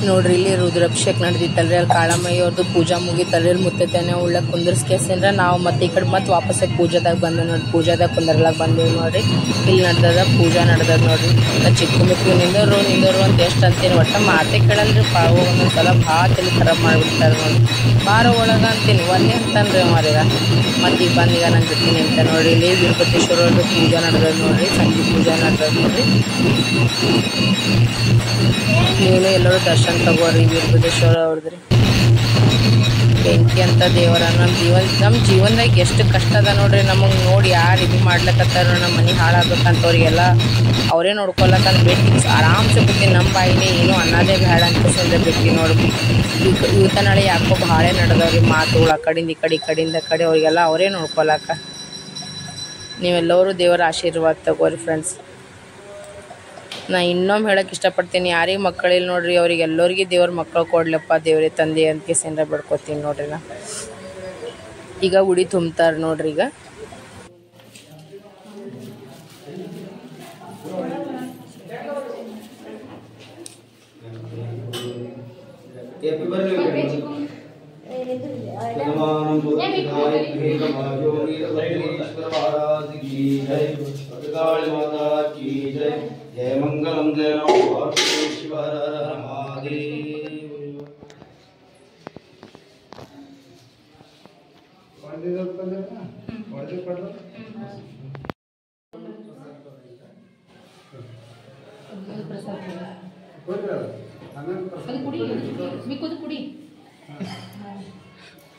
ನೋಡ್ರಿ ಇಲ್ಲಿ ರುದ್ರಾಭಿಷೇಕ ನಡೆದಿತ್ತಲ್ರಿ, ಅಲ್ಲಿ ಕಾಳಮ್ಮಯ್ಯ ಅವ್ರದ್ದು ಪೂಜಾ ಮುಗಿತಲ್ರಿ. ಅಲ್ಲಿ ಮುತ್ತೈದೆನೇ ಉಳ್ಳಕ್ಕೆ ಕುಂದರ್ಸ್ಕೇಸಿಂದ್ರ ನಾವು ಮತ್ತೆ ಈ ಕಡೆ ಮತ್ತೆ ವಾಪಸ್ಸಾಗಿ ಪೂಜಾದಾಗ ಬಂದು ನೋಡಿ, ಪೂಜಾದಾಗ ಕುಂದರ್ಲಾಗ ಬಂದೇವಿ ನೋಡ್ರಿ. ಇಲ್ಲಿ ನಡೆದದ ಪೂಜಾ ನಡೆದದ ನೋಡ್ರಿ. ಚಿಕ್ಕ ಮಿಕ್ಕು ನಿಂದೋರು ಅಂತ ಎಷ್ಟು ಅಂತೀನಿ, ಒಟ್ಟು ಮಾತೇ ಕೇಳಲ್ರಿ. ಒಂದೊಂದ್ಸಲ ಭಾಳ ತಲೆ ಖರಾಬ್ ಮಾಡಿಬಿಡ್ತಾರೆ ನೋಡಿ. ಬಾರ ಒಳಗೆ ಅಂತೀನಿ, ಒನ್ನೇ ಅಂತನ್ರಿ ಮಾರೀಗ. ಮತ್ತು ಈಗ ಬಂದೀಗ ನಾನು ಜೊತೆ ಅಂತ ನೋಡ್ರಿ. ಇಲ್ಲಿ ವೀರಭದ್ರೇಶ್ವರ ಅವ್ರದ್ದು ಪೂಜಾ ನಡೆದದ ನೋಡ್ರಿ, ಸಂಜೆ ಪೂಜಾ ನಡೆದದ ನೋಡ್ರಿ. ನೀವು ಎಲ್ಲರೂ ದರ್ಶನ ತಗೋರಿ ವೀರಭದ್ರೇಶ್ವರ ಅವ್ರದ್ರಿ. ಬೆಂಕಿ ಅಂತ ದೇವರ ನಮ್ಮ ಜೀವನದಾಗ ಎಷ್ಟು ಕಷ್ಟ ಅದ ನೋಡ್ರಿ. ನಮಗೆ ನೋಡಿ ಯಾರು ಇದು ಮಾಡ್ಲಕತ್ತಾರ, ನಮ್ಮ ಮನೆ ಹಾಳಾಗ್ಬೇಕಂತವ್ರಿಗೆಲ್ಲ ಅವರೇ ನೋಡ್ಕೊಳಕಂತ ಬಿಟ್ಟು ಆರಾಮ್ಸೆ ಬಿಡ್ತೀನಿ. ನಮ್ಮ ಬಾಯಿನೇ ಏನೂ ಅನ್ನೋದೇ ಬೇಡ ಅನ್ಕೋಸಂದ್ರೆ ಬಿಟ್ಟು ನೋಡಿ. ಇವತ್ತ ನಾಳೆ ಯಾಕೋ ಭಾಳ ನಡೆದವ್ರಿ ಮಾತುಗಳು, ಆ ಕಡೆಯಿಂದ ಈ ಕಡೆ ಅವ್ರಿಗೆಲ್ಲ ಅವರೇ ನೋಡ್ಕೊಳಕ. ನೀವೆಲ್ಲರೂ ದೇವರ ಆಶೀರ್ವಾದ ತಗೋರಿ ಫ್ರೆಂಡ್ಸ್. ನಾ ಇನ್ನೊಮ್ಮೆ ಹೇಳಕ್ಕೆ ಇಷ್ಟಪಡ್ತೀನಿ, ಯಾರಿಗೆ ಮಕ್ಕಳಿಲ್ಲ ನೋಡ್ರಿ ಅವ್ರಿಗೆ ಎಲ್ಲರಿಗೆ ದೇವ್ರ ಮಕ್ಕಳು ಕೊಡ್ಲಪ್ಪ ದೇವ್ರೇ ತಂದೆ ಅಂತ ಕೇಸಿಂದ ಬಿಡ್ಕೊತೀನಿ ನೋಡ್ರಿ. ನಾ ಈಗ ಉಡಿ ತುಂಬ್ತಾರೆ ನೋಡ್ರಿ. ಈಗ जय मंगलम जय नमः शिव हर हर महादेव। ಕುಡಿ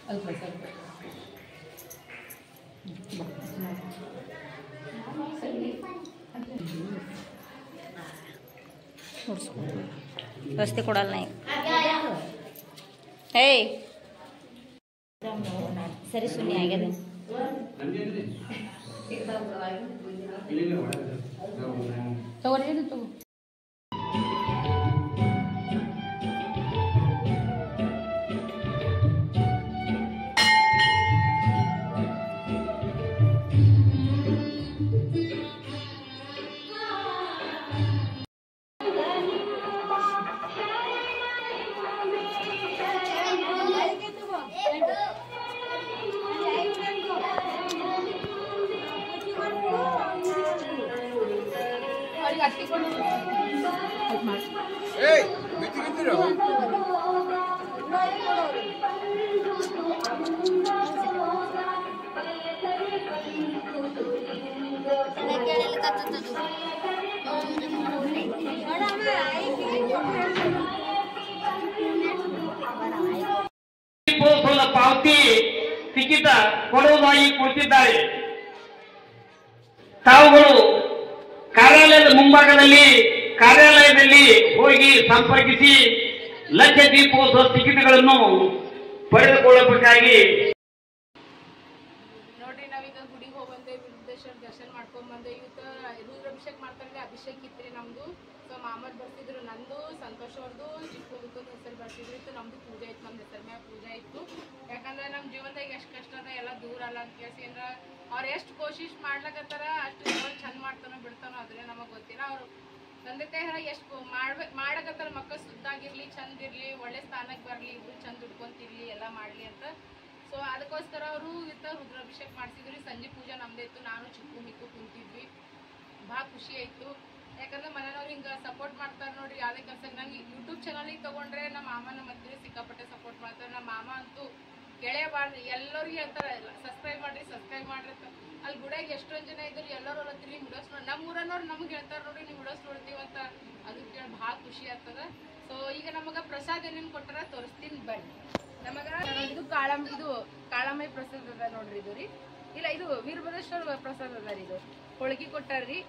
ಅದು ಪ್ರಸಾದ रस्ते ಕೊಡಲ್ಲ ಏಯ್ ಸರಿ ಸುನ್ನಿ ಆಗ್ಯದ ತಗೋರಿ ತಗೋ ಪಾವತಿ ಟಿಕೆಟ್ ಕೊಡುವುದಾಗಿ ಕುಳಿತಿದ್ದಾರೆ. ತಾವುಗಳು ಕಾರ್ಯಾಲಯದ ಮುಂಭಾಗದಲ್ಲಿ ಕಾರ್ಯಾಲಯದಲ್ಲಿ ಹೋಗಿ ಸಂಪರ್ಕಿಸಿ ಲಕ್ಷ ದೀಪೋತ್ಸವ ಟಿಕೆಟ್ಗಳನ್ನು ಪಡೆದುಕೊಳ್ಳಬೇಕಾಗಿ. ನೋಡ್ರಿ ನಾವೀಗ ಗುಡಿಗೆ ಹೋಗಿ ಬಂದೆ, ವಿರುದ್ಧೇಶ್ವರ ದರ್ಶನ ಮಾಡ್ಕೊಂಡ್ ಬಂದೆ. ಇವತ್ತು ರುದ್ರಾಭಿಷೇಕ ಮಾಡ್ತಾರೆ, ಅಭಿಷೇಕ ಇತ್ರಿ ನಮ್ದು. ಸೊ ಮಾಮರ್ ಬರ್ತಿದ್ರು, ನಂದು ಸಂತೋಷ್ ಅವ್ರದ್ದು ಚಿಕ್ಕು ಮುಕ್ಕದ ಹೆಸರು ಬರ್ತಿದ್ರು. ಇತ್ತು ನಮ್ದು ಪೂಜೆ ಇತ್ತು, ನಮ್ಮ ಹೆಸರು ಮ್ಯಾಗ ಪೂಜೆ ಇತ್ತು. ಯಾಕಂದ್ರೆ ನಮ್ಮ ಜೀವನದಾಗ ಎಷ್ಟು ಕಷ್ಟ ಅದ ಎಲ್ಲ ದೂರ ಅಲ್ಲ ಅಂತ ಕೇಳಿಸಿ ಏನಾರ ಅವ್ರು ಎಷ್ಟು ಕೋಶಿಶ್ ಮಾಡ್ಲಕತ್ತಾರ ಅಷ್ಟು ಚಂದ ಮಾಡ್ತಾನೋ ಬಿಡ್ತಾನೋ ಅದನ್ನೇ ನಮಗೆ ಗೊತ್ತಿಲ್ಲ. ಅವ್ರು ತಂದೆ ತಾಯಿ ಎಷ್ಟು ಮಾಡಕತ್ತಾರ, ಮಕ್ಕಳು ಸುದ್ದಾಗಿರ್ಲಿ, ಚಂದ ಇರ್ಲಿ, ಒಳ್ಳೆ ಸ್ಥಾನಕ್ಕೆ ಬರಲಿ, ಇಬ್ರು ಚಂದ ದುಡ್ಕೊಂತಿರ್ಲಿ, ಎಲ್ಲ ಮಾಡಲಿ ಅಂತ. ಸೊ ಅದಕ್ಕೋಸ್ಕರ ಅವರು ಇವತ್ತು ರುದ್ರಾಭಿಷೇಕ ಮಾಡ್ತಿದ್ರಿ. ಸಂಜೆ ಪೂಜೆ ನಮ್ದೇ ಇತ್ತು, ನಾನು ಚಿಕ್ಕು ಮಿಕ್ಕು ಕುಂತಿದ್ವಿ. ಭಾಳ ಖುಷಿ ಆಯಿತು. ಯಾಕಂದ್ರೆ ಮನೆಯವ್ರು ಹಿಂಗೆ ಸಪೋರ್ಟ್ ಮಾಡ್ತಾರೆ ನೋಡ್ರಿ ಯಾವುದೇ ಕೆಲಸಕ್ಕೆ. ನಂಗೆ ಯೂಟ್ಯೂಬ್ ಚಾನಲಿಗೆ ತೊಗೊಂಡ್ರೆ ನಮ್ಮ ಮಾಮ ನಮ್ಮ ಅತ್ತಿಗೆ ಸಿಕ್ಕಾಪಟ್ಟೆ ಸಪೋರ್ಟ್ ಮಾಡ್ತಾರೆ. ನಮ್ಮ ಮಾಮ ಅಂತೂ ಗೆಳೆಯಬಾರ್ದು, ಎಲ್ಲರಿಗೂ ಹೇಳ್ತಾರೆ ಸಬ್ಸ್ಕ್ರೈಬ್ ಮಾಡ್ರಿ ಅಂತ. ಅಲ್ಲಿ ಗುಡಿಯಾಗ ಎಷ್ಟೊಂದು ಜನ ಇದ್ರು, ಎಲ್ಲರೂ ಅಲ್ಲತ್ರಿ ನಿಮ್ಮ ವಿಡಿಯೋಸ್ ನೋಡಿ, ನಮ್ಮ ಊರನ್ನೋರು ನಮ್ಗೆ ಹೇಳ್ತಾರೆ ನೋಡ್ರಿ ನೀವು ವಿಡಿಯೋಸ್ ನೋಡ್ತೀವಂತ. ಅದಕ್ಕೆ ಕೇಳಿ ಭಾಳ ಖುಷಿ ಆಗ್ತದ. ಸೊ ಈಗ ನಮಗೆ ಪ್ರಸಾದ ಏನೇನು ಕೊಟ್ಟಾರ ತೋರಿಸ್ತೀನಿ ಬನ್ನಿ. ನಮಗ ಇದು ಕಾಳಮೈ ಪ್ರಸಾದ ಅದ ನೋಡ್ರಿ. ಇದು ರೀ ಇಲ್ಲ, ಇದು ವೀರಭದ್ರೇಶ್ವರ ಪ್ರಸಾದ ಅದ ರೀ. ಇದು ಹೋಳಿಗೆ ಕೊಟ್ಟಾರ್ರಿ,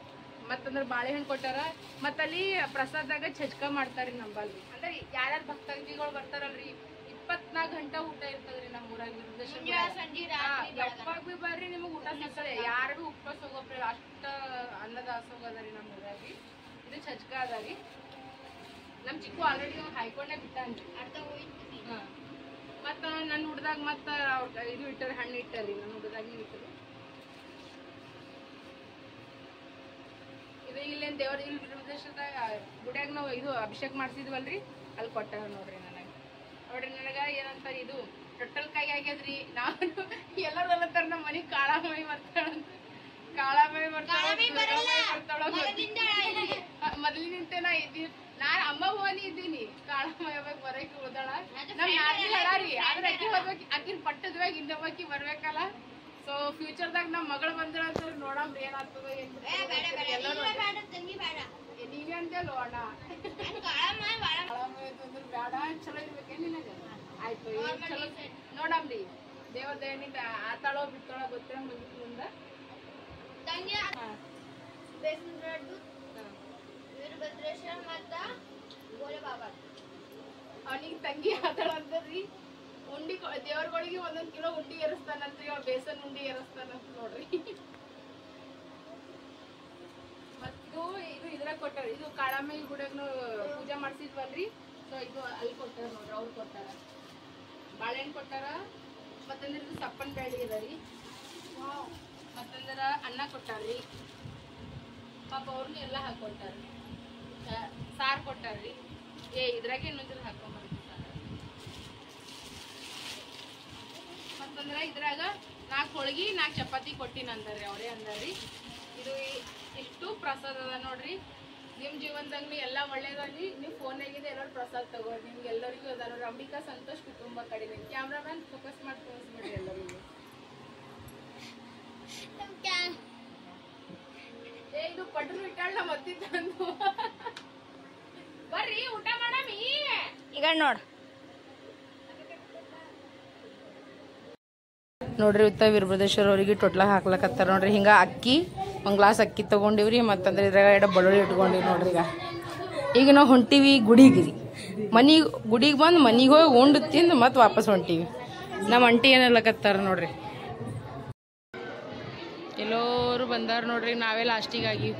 ಮತ್ತಂದ್ರೆ ಬಾಳೆಹಣ್ಣು ಕೊಟ್ಟಾರ. ಮತ್ತಲ್ಲಿ ಪ್ರಸಾದಾಗ ಛಜ್ಕ ಮಾಡ್ತಾರ್ರಿ ನಂಬಲ್ಲಿ. ಅಂದ್ರೆ ಯಾರ್ಯಾರು ಭಕ್ತಾದಿಗಳು ಬರ್ತಾರಲ್ರಿ 24 ಗಂಟೆ ಊಟ ಇರ್ತದ್ರಿ ನಮ್ಮ ಊರಾಗ. ಯಾವಾಗ ಭೀ ಬರ್ರಿ ನಿಮಗೆ ಊಟ ಸಿಗ್ತದೆ. ಯಾರು ಭೀ ಉಪವಾಸ ಹೋಗೋಬ್ರಿ, ಅಷ್ಟ ಅನ್ನದಾಸೋಗ ಅದ ರೀ ನಮ್ಮ ಊರಾಗಿ. ಇದು ಛಜ್ಕ ಅದ ರೀ. ನಮ್ಮ ಚಿಕ್ಕು ಆಲ್ರೆಡಿ ಹಾಯ್ಕೊಂಡೇ ಬಿಟ್ಟಾನ್ರಿ. ಹಾಂ, ಮತ್ತು ನನ್ನ ಹುಡ್ದಾಗ ಮತ್ತು ಅವ್ರ ಇದು ಇಟ್ಟಾರೆ, ಹಣ್ಣು ಇಟ್ಟಾರಿ ನನ್ನ ಹುಡ್ದಾಗ ಇಟ್ಟರು. ಇದು ಇಲ್ಲೇನು ದೇವ್ರ ಇಲ್ಲಿ ವಿರುದ್ಧೇಶ್ವರದಾಗ ಗುಡಿಯಾಗ ನಾವು ಇದು ಅಭಿಷೇಕ ಮಾಡ್ಸಿದ್ವಲ್ರಿ, ಅಲ್ಲಿ ಕೊಟ್ಟಾರ ನೋಡ್ರಿ ನನಗೆ. ನೋಡ್ರಿ ನನಗೆ ಏನಂತಾರೆ, ಇದು ಟೊಟ್ಟಲ್ ಕಾಯಿ ಆಗ್ಯದ್ರಿ. ನಾನು ಎಲ್ಲರೂ ಅಲ್ಲತ್ತಾರ ನಮ್ಮ ಮನೆಗೆ ಕಾಳಾಮೈ ಬರ್ತಾಳಂತ. ಕಾಳಾಮೈ ಬರ್ತಾಳ ಮೊದಲಿನಿಂದ ನಾ ಇದ್ದೀನಿ. ನಾನು ಅಮ್ಮ ಭವಾನಿ ಇದ್ದೀನಿ, ಕಾಳಾಮೈ ಯಾವಾಗ ಬರೋಕೆ ಉಳ್ದಾಳ. ನಮ್ಮ ನಾಲ್ಕು ಹೇಳಾರಿ, ಆದ್ರೆ ಅಕ್ಕಿ ಹೋಗ್ಬೇಕು, ಅಕ್ಕಿನ ಪಟ್ಟದ್ವಾಗ ಇನ್ನೊಬ್ಬಾಕಿ ಬರ್ಬೇಕಲ್ಲ. ಸೊ ಫ್ಯೂಚರ್ದಾಗ ನಮ್ಮ ಮಗಳು ಬಂದ್ರ ಅಂತ ನೋಡಮ್ರಿ ಏನಾಗ್ತದ ಏನು. ನೀವೇ ಅಂತೇಳು ಅಣ್ಣ, ಕಾಳಾಮೈ ಬೇಡ, ಚಲೋ ಇರ್ಬೇಕೇನು ನಿನಗೆ? ಆಯ್ತು, ಚಲೋ ನೋಡಮ್ರಿ. ದೇವ್ರ ದಯನಿಂದ ಆತಾಳೋ ಬಿಡ್ತಾಳೋ ಗೊತ್ತಿರ ಮುಂದ. ಅವನಿಗೆ ತಂಗಿ ಆತಾಳ ಅಂತಾರ್ರಿ. ಉಂಡಿ ದೇವ್ರಗಳಿಗೆ 1 ಕಿಲೋ ಉಂಡಿ ಏರಿಸ್ತಾನಂತ್ರಿ, ಅವ್ ಬೇಸನ್ ಉಂಡಿ ಏರಿಸ್ತಾನಂತ ನೋಡ್ರಿ. ಮತ್ತು ಇದು ಇದ್ರಾಗ ಕೊಟ್ಟಾರ, ಇದು ಕಾಳಾಮೈ ಗುಡಿಯಾಗ ಪೂಜೆ ಮಾಡ್ಸಿದ್ವಲ್ರಿ. ಸೊ ಇದು ಅಲ್ಲಿ ಕೊಟ್ಟಾರ ನೋಡ್ರಿ, ಅವ್ರು ಕೊಟ್ಟಾರ. ಬಾಳೆಹಣ್ಣು ಕೊಟ್ಟಾರ, ಮತ್ತಂದ್ರೆ ಇದು ಸಪ್ಪನ್ ಬ್ಯಾಳಿ ಅದ ರೀ. ಮತ್ತಂದ್ರೆ ಅನ್ನ ಕೊಟ್ಟಾರ್ರಿ. ಪಾಪ ಅವ್ರನ್ನ ಎಲ್ಲ ಹಾಕೊಟ್ಟಾರ. ಸಾರು ಕೊಟ್ಟಾರ್ರಿ. ಇದ್ರಾಗೆ ಇನ್ನೊಂದಿನ ಹಾಕೊಂಬರ್ರಿ ಸಾರು. ಮತ್ತಂದ್ರ ಇದ್ರಾಗ 4 ಹೋಳಿಗೆ 4 ಚಪಾತಿ ಕೊಟ್ಟಿನ ಅಂದಾರ್ರಿ ಅವರೇ ಅಂದಾರ್ರಿ ಇದು ಎಷ್ಟು ಪ್ರಸಾದ ಅದ ನೋಡ್ರಿ ನಿಮ್ಮ ಜೀವನದಾಗ ಎಲ್ಲ ಒಳ್ಳೇದಾಗಿ ನೀವು ಫೋನಾಗಿದೆ ಎಲ್ಲರೂ ಪ್ರಸಾದ ತಗೋರಿ ನಿಮ್ಗೆ ಎಲ್ಲರಿಗೂ ಅದ ನೋಡ್ರಿ ಅಂಬಿಕಾ ಸಂತೋಷ್ ಕುಟುಂಬ ಕಡಿಮೆ ಕ್ಯಾಮ್ರಾಮನ್ ಫೋಕಸ್ ಮಾಡಿ ತೋರಿಸ್ಬಿಡ್ರಿ ಎಲ್ಲರಿಗೂ ಇದು ಪಟ್ರು ಇಟ್ಟಾಳ ಮತ್ತಿದ್ದಂದು ಬರ್ರಿ ಊಟ ಮಾಡಮಿ ಈಗ ನೋಡ್ ನೋಡ್ರಿ ಇವತ್ತ ವೀರಭದ್ರೇಶ್ವರ ಅವರಿಗೆ ಟೊಟ್ಲಾಗ ಹಾಕ್ಲಕತ್ತಾರ ನೋಡ್ರಿ ಹಿಂಗ ಅಕ್ಕಿ ಒಂದು ಗ್ಲಾಸ್ ಅಕ್ಕಿ ತೊಗೊಂಡಿವ್ರಿ ಮತ್ತಂದ್ರೆ ಇದ್ರಾಗ ಎರಡು ಬಳ್ಳೊಳ್ಳಿ ಇಟ್ಕೊಂಡಿವಿ ನೋಡ್ರಿ ಈಗ ನಾವು ಹೊಂಟಿವಿ ಗುಡಿಗೆ ಗುಡಿಗೆ ಬಂದು ಮನೆಗೆ ಹೋಗಿ ಉಂಡು ತಿಂದು ಮತ್ತೆ ವಾಪಸ್ ಹೊಂಟಿವಿ ನಮ್ಮ ಅಂಟಿ ಏನಲ್ಲಕತ್ತಾರ ನೋಡ್ರಿ ಎಲ್ಲರೂ ಬಂದಾರ ನೋಡ್ರಿ ನಾವೇ ಲಾಸ್ಟಿಗಾಗಿ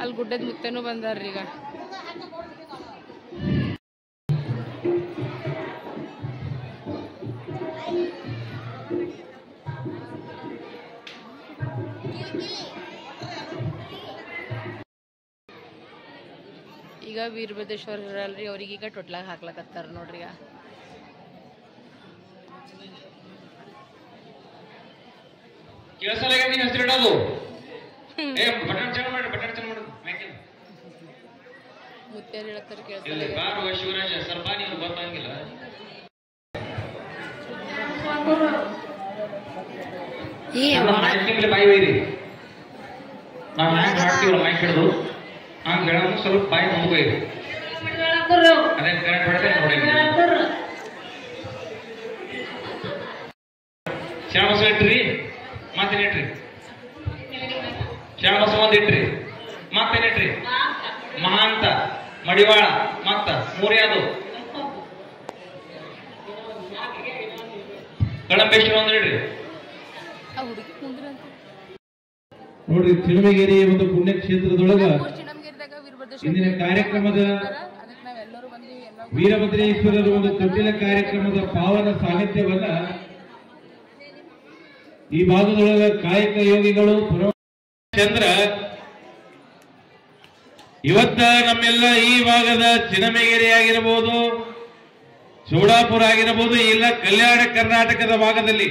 ಅಲ್ಲಿ ಗುಡ್ಡದ ಮುತ್ತನೂ ಬಂದಾರ್ರಿ ಈಗ ಈಗ ವೀರಭದ್ರೇಶ್ವರ ಅಲ್ರಿ ಅವ್ರಿಗೀಗ ಟೊಟ್ಲಾಗ ಹಾಕ್ಲಕತ್ತಾರ ನೋಡ್ರಿ ಈಗ ಕೆಲಸಲಾಗ ನೀನು ಹೆಸರಿಡೋದು ಬಟನ್ ಚಾಲು ಮಾಡಿ ಮುತ್ಯಾರು ಹೇಳತ್ತಾರ ಕೇಳ್ಸಲ್ಲ ಬಾರು ಶಿವರಾಜ ಸರ್ಬಾನಿ ಅವ್ರು ಗೊತ್ತಾಗಿಲ್ಲ ಬಾಯಿ ಒಯ್ರಿ ನಾವು ಹ್ಯಾಂಗ ಹಾಕ್ತೀವಲ್ಲ ಮೈಕ್ ಹಿಡಿದು ಹಂಗ ಹೇಳ ಸ್ವಲ್ಪ ಬಾಯಿ ಮುಂದ್ಕೊಯ್ರಿ ಅದೇ ಕರೆಕ್ಟ್ ಹೊಡೆದ್ರೆ ನೋಡಿ ಶ್ಯಾಮಸ ಇಟ್ರಿ ಮತ್ತೇನಿಟ್ರಿ ಶ್ಯಾಮಸ ಒಂದ್ ಇಟ್ರಿ ಮತ್ತೇನಿಟ್ರಿ ಮಹಾಂತ ಮಡಿವಾಳ ಮತ್ತ ಮೂರ್ಯಾದು ಕಳಂಬೇಶ್ವರ ಒಂದ್ ಇಡ್ರಿ ನೋಡ್ರಿ ಚಿಣಮಗೇರಿ ಒಂದು ಪುಣ್ಯಕ್ಷೇತ್ರದೊಳಗ ಇಂದಿನ ಕಾರ್ಯಕ್ರಮದ ವೀರಭದ್ರೇಶ್ವರರ ಒಂದು ತೊಟ್ಟಿಲ ಕಾರ್ಯಕ್ರಮದ ಪಾವನ ಸಾಹಿತ್ಯವನ್ನ ಈ ಭಾಗದೊಳಗ ಕಾಯಕ ಯೋಗಿಗಳು ಚಂದ್ರ ಇವತ್ತ ನಮ್ಮೆಲ್ಲ ಈ ಭಾಗದ ಚಿಣಮಗೇರಿ ಆಗಿರಬಹುದು ಚೌಡಾಪುರ ಆಗಿರಬಹುದು ಇಲ್ಲ ಕಲ್ಯಾಣ ಕರ್ನಾಟಕದ ಭಾಗದಲ್ಲಿ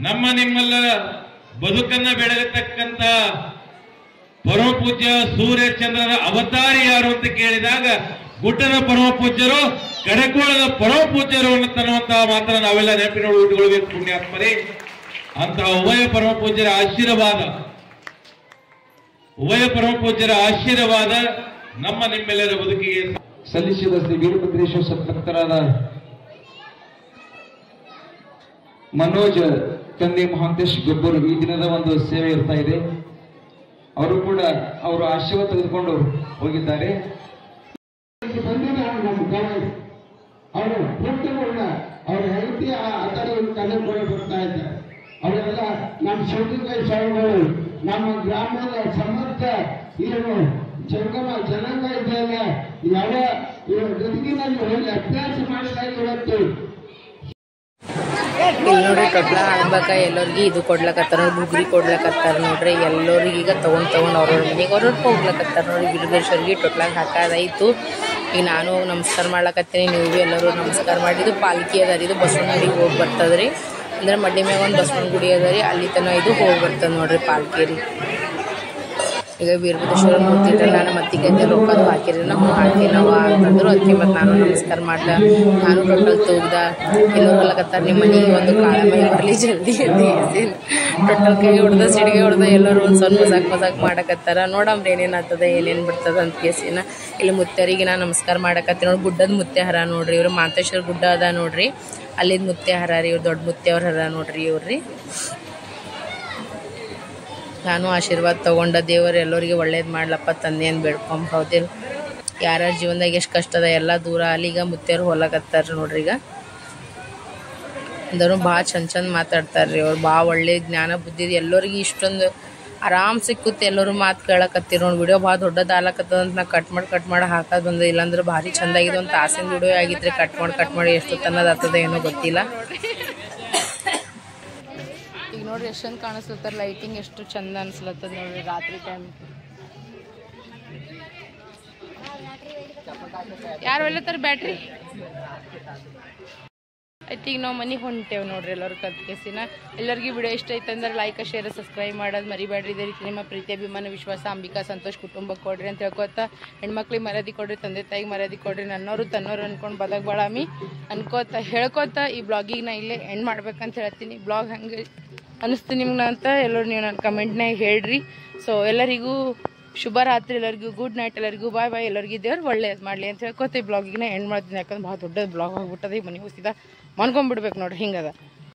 ನಮ್ಮ ನಿಮ್ಮೆಲ್ಲ ಬದುಕನ್ನ ಬೆಳಗತಕ್ಕಂತ ಪರಮ ಪೂಜ್ಯ ಸೂರ್ಯಚಂದ್ರನ ಅವತಾರಿ ಯಾರು ಅಂತ ಕೇಳಿದಾಗ ಗುಡ್ಡದ ಪರಮ ಪೂಜ್ಯರು ಕಡಕೋಳದ ಪರಮ ಪೂಜ್ಯರು ಅನ್ನುವಂತಹ ಮಾತ್ರ ನಾವೆಲ್ಲ ನೆನಪಿನೊಳಗೆ ಇಟ್ಟುಕೊಳ್ಬೇಕು ಪುಣ್ಯಾತ್ಮರೇ. ಅಂತಹ ಉಭಯ ಪರಮ ಪೂಜ್ಯರ ಆಶೀರ್ವಾದ ನಮ್ಮ ನಿಮ್ಮೆಲ್ಲರ ಬದುಕಿಗೆ ಸಲ್ಲಿಸಿದ ಶ್ರೀ ವೀರಭದ್ರೇಶ್ವರ ಸದ್ಭಕ್ತರಾದ ಮನೋಜ್ ತಂದೆ ಮಹಾಂತೇಶ್ ಗೊಬ್ಬರು ಈ ದಿನದ ಒಂದು ಸೇವೆ ಇರ್ತಾ ಇದೆ. ಅವರು ಕೂಡ ಅವರು ಆಶೀರ್ವಾದ ತೆಗೆದುಕೊಂಡು ಹೋಗಿದ್ದಾರೆ. ಅವರು ಪುಟ್ಟಗಳನ್ನ ಅವ್ರ ಹೆಂಡತಿ ಆತರವನ್ನು ಕಲೆಗಳು ಬರ್ತಾ ಇದ್ದಾರೆ. ಅವರೆಲ್ಲ ನಮ್ಮ ಸೌದಿಕಾಯಿ ಸ್ವಾಮಿಗಳು ನಮ್ಮ ಗ್ರಾಮದ ಸಮರ್ಥ ಏನು ಜನಾಂಗ ಇದ್ದಾಗ ಯಾವ ಗದಗಿನಲ್ಲಿ ಒಳ್ಳೆ ಅಭ್ಯಾಸ ಮಾಡಿದಾಗ ಇವತ್ತು ಇಲ್ಲಿ ನೋಡ್ರಿ ಟೊಟ್ಲ ಹಾಕ್ಬೇಕ ಎಲ್ಲರಿಗೆ ಇದು ಕೊಡ್ಲಕತ್ತಾರ ಗುಗ್ರಿ ಕೊಡ್ಲಕತ್ತಾರ ನೋಡ್ರಿ ಎಲ್ಲರಿಗೆ ಈಗ ತಗೊಂಡ್ ಅವ್ರವ್ರ ಮನೆಗೆ ಅವ್ರವ್ರ ಹೋಗ್ಲಕತ್ತಾರ ನೋಡ್ರಿ. ವೀರಭದ್ರೇಶ್ವರಿಗೆ ಟೊಟ್ಲಾಗ ಹಾಕೋದಾಯ್ತು. ಈಗ ನಾನು ನಮಸ್ಕಾರ ಮಾಡ್ಲಕತ್ತೀನಿ, ನೀವು ಎಲ್ಲರೂ ನಮಸ್ಕಾರ ಮಾಡಿದ್ದು ಪಾಲ್ಕಿ ಅದ ರೀ. ಇದು ಬಸವನ ಗುಡಿಗೆ ಹೋಗಿ ಬರ್ತದ್ರಿ. ಅಂದ್ರೆ ಮಡ್ಡಿ ಮ್ಯಾಗ ಒಂದು ಬಸವನ ಗುಡಿ ಅದ ರೀ, ಅಲ್ಲಿ ತನಕ ಇದು ಹೋಗಿ ಬರ್ತದೆ ನೋಡ್ರಿ ಪಾಲ್ಕಿ ರೀ. ಈಗ ವೀರಭದ್ರೇಶ್ವರ ಕೂತಿದ್ರೆ ನಾನು ಮತ್ತಿಗೆ ರೊಕ್ಕದು ಹಾಕಿರಿ ನಾವು ಹಾಕಿನವ ಅಂತಂದ್ರು. ಅದಕ್ಕೆ ಮತ್ತು ನಾನು ನಮಸ್ಕಾರ ಮಾಡ್ದೆ. ನಾನು ಟೊಟಲ್ ತೂಗ್ದ. ಎಲ್ಲರೂ ಹೊಲಕತ್ತಾರ ನಿಮ್ಮ ಮನೆಗೆ ಒಂದು ಕಾಳ ಮೈ ಬರಲಿ ಜಲ್ದಿ ಟೊಟಲ್ ಕೈ ಹೊಡ್ದ ಸಿಡಿಗೆ ಹೊಡ್ದ ಎಲ್ಲರೂ ಒಂದು ಸ್ವಲ್ಪ ಮಸಾಕ್ ಮಾಡಕತ್ತಾರ. ನೋಡಮ್ರಿ ಏನೇನಾಗ್ತದ ಏನೇನು ಬಿಡ್ತದ ಅಂತ ಕೇಸಿನ ಇಲ್ಲಿ ಮುತ್ಯಾರಿಗೆ ನಾನು ನಮಸ್ಕಾರ ಮಾಡಕತ್ತೀನಿ ನೋಡಿ. ಗುಡ್ಡದ ಮುತ್ಯ ಹರ ನೋಡ್ರಿ, ಇವ್ರು ಮಾಂತೇಶ್ವರ ಗುಡ್ಡ ಅದ ನೋಡ್ರಿ, ಅಲ್ಲಿದ್ ಮುತ್ಯ ಹರ ರೀ. ಇವ್ರು ದೊಡ್ಡ ಮುತ್ಯವ್ರ ಹರ ನೋಡ್ರಿ ಇವ್ರಿ. ನಾನು ಆಶೀರ್ವಾದ ತೊಗೊಂಡ ದೇವರು ಎಲ್ಲರಿಗೆ ಒಳ್ಳೇದು ಮಾಡ್ಲಪ್ಪ ತಂದೆಯನ್ನು ಬೇಡ್ಕೊಂಬ. ಹೌದಿಲ್ಲ, ಯಾರ್ಯಾರ ಜೀವನದಾಗ ಎಷ್ಟು ಕಷ್ಟ ಅದ ಎಲ್ಲ ದೂರ ಅಲ್ಲಿಗ ಮುತ್ಯಾರು ಹೊಲಕತ್ತಾರ ನೋಡ್ರಿ. ಈಗ ಅಂದರೂ ಭಾಳ ಚಂದ ಮಾತಾಡ್ತಾರ್ರಿ ಅವ್ರು. ಭಾಳ ಒಳ್ಳೆ ಜ್ಞಾನ ಬುದ್ಧಿ ಎಲ್ಲರಿಗೆ ಇಷ್ಟೊಂದು ಆರಾಮ್ ಸಿಕ್ಕುತ್ತೆ. ಎಲ್ಲರೂ ಮಾತು ಕೇಳಕತ್ತೀರಿ ನೋಡಿ. ವಿಡಿಯೋ ಭಾಳ ದೊಡ್ಡದು ಆಲಕತ್ತದ ಅಂತ ನಾ ಕಟ್ ಮಾಡಿ ಹಾಕೋದು ಬಂದ. ಇಲ್ಲಾಂದ್ರೆ ಭಾರಿ ಚಂದಾಗಿದೆ. ಒಂದು ತಾಸಿನ ವಿಡಿಯೋ ಆಗಿದ್ರೆ ಕಟ್ ಮಾಡಿ ಎಷ್ಟು ತನ್ನದು ಆಗ್ತದ ಏನೋ ಗೊತ್ತಿಲ್ಲ. ಈಗ ನೋಡ್ರಿ ಎಷ್ಟು ಚಂದ ಕಾಣಿಸ್ಲತ್ತಾರ. ಲೈಟಿಂಗ್ ಎಷ್ಟು ಚಂದ ಅನ್ಸ್ಲತ್ತದ ನೋಡ್ರಿ ರಾತ್ರಿ ಟೈಮ್. ಯಾರು ಒಲ್ಲತ್ತಾರ ಬ್ಯಾಟ್ರಿ ಆಯ್ತು. ಈಗ ನಾವು ಮನೆಗೆ ಹೊಂಟೇವೆ ನೋಡ್ರಿ ಎಲ್ಲರೂ ಕತ್ಕೇಸಿನ. ಎಲ್ಲರಿಗೂ ವಿಡಿಯೋ ಇಷ್ಟ ಐತೆ ಅಂದ್ರೆ ಲೈಕ್ ಶೇರ್ ಸಬ್ಸ್ಕ್ರೈಬ್ ಮಾಡೋದು ಮರಿಬೇಡ್ರಿ. ಇದೇ ರೀತಿ ನಿಮ್ಮ ಪ್ರೀತಿ ಅಭಿಮಾನ ವಿಶ್ವಾಸ ಅಂಬಿಕಾ ಸಂತೋಷ್ ಕುಟುಂಬಕ್ಕೆ ಕೊಡ್ರಿ ಅಂತ ಹೇಳ್ಕೊತ ಹೆಣ್ಮಕ್ಳಿಗೆ ಮರ್ಯಾದೆ ಕೊಡ್ರಿ, ತಂದೆ ತಾಯಿಗೆ ಮರ್ಯಾದೆ ಕೊಡ್ರಿ, ನನ್ನವರು ತನ್ನೋರು ಅನ್ಕೊಂಡು ಬದಕ್ಬಾಳಾಮಿ ಅನ್ಕೋತ ಹೇಳ್ಕೊತ ಈ ಬ್ಲಾಗಿಗೆ ನಾ ಇಲ್ಲೇ ಎಂಡ್ ಮಾಡ್ಬೇಕಂತ ಹೇಳ್ತೀನಿ. ಬ್ಲಾಗ್ ಹಂಗೆ ಅನಿಸ್ತು ನಿಮ್ಗೆ ಅಂತ ಎಲ್ಲರೂ ನೀವು ನನ್ನ ಕಮೆಂಟ್ನಾಗ ಹೇಳ್ರಿ. ಸೊ ಎಲ್ಲರಿಗೂ ಶುಭರಾತ್ರಿ, ಎಲ್ಲರಿಗೂ ಗುಡ್ ನೈಟ್, ಎಲ್ಲರಿಗೂ ಬಾಯ್ ಬಾಯ್. ಎಲ್ಲರಿಗೂ ದೇವ್ರು ಒಳ್ಳೇದು ಮಾಡಲಿ ಅಂತ ಹೇಳ್ಕೊತ ಈ ಬ್ಲಾಗಿಗೆ ಎಂಡ್ ಮಾಡ್ತೀನಿ. ಯಾಕಂದ್ರೆ ಭಾಳ ದೊಡ್ಡ ಬ್ಲಾಗ್ ಆಗ್ಬಿಟ್ಟದೆ. ಈಗ ಮನೆಗೆ ಹೋಗ್ತಿದ್ದ ಮನ್ಕೊಂಡ್ಬಿಡ್ಬೇಕು ನೋಡ್ರಿ, ಹಿಂಗದ.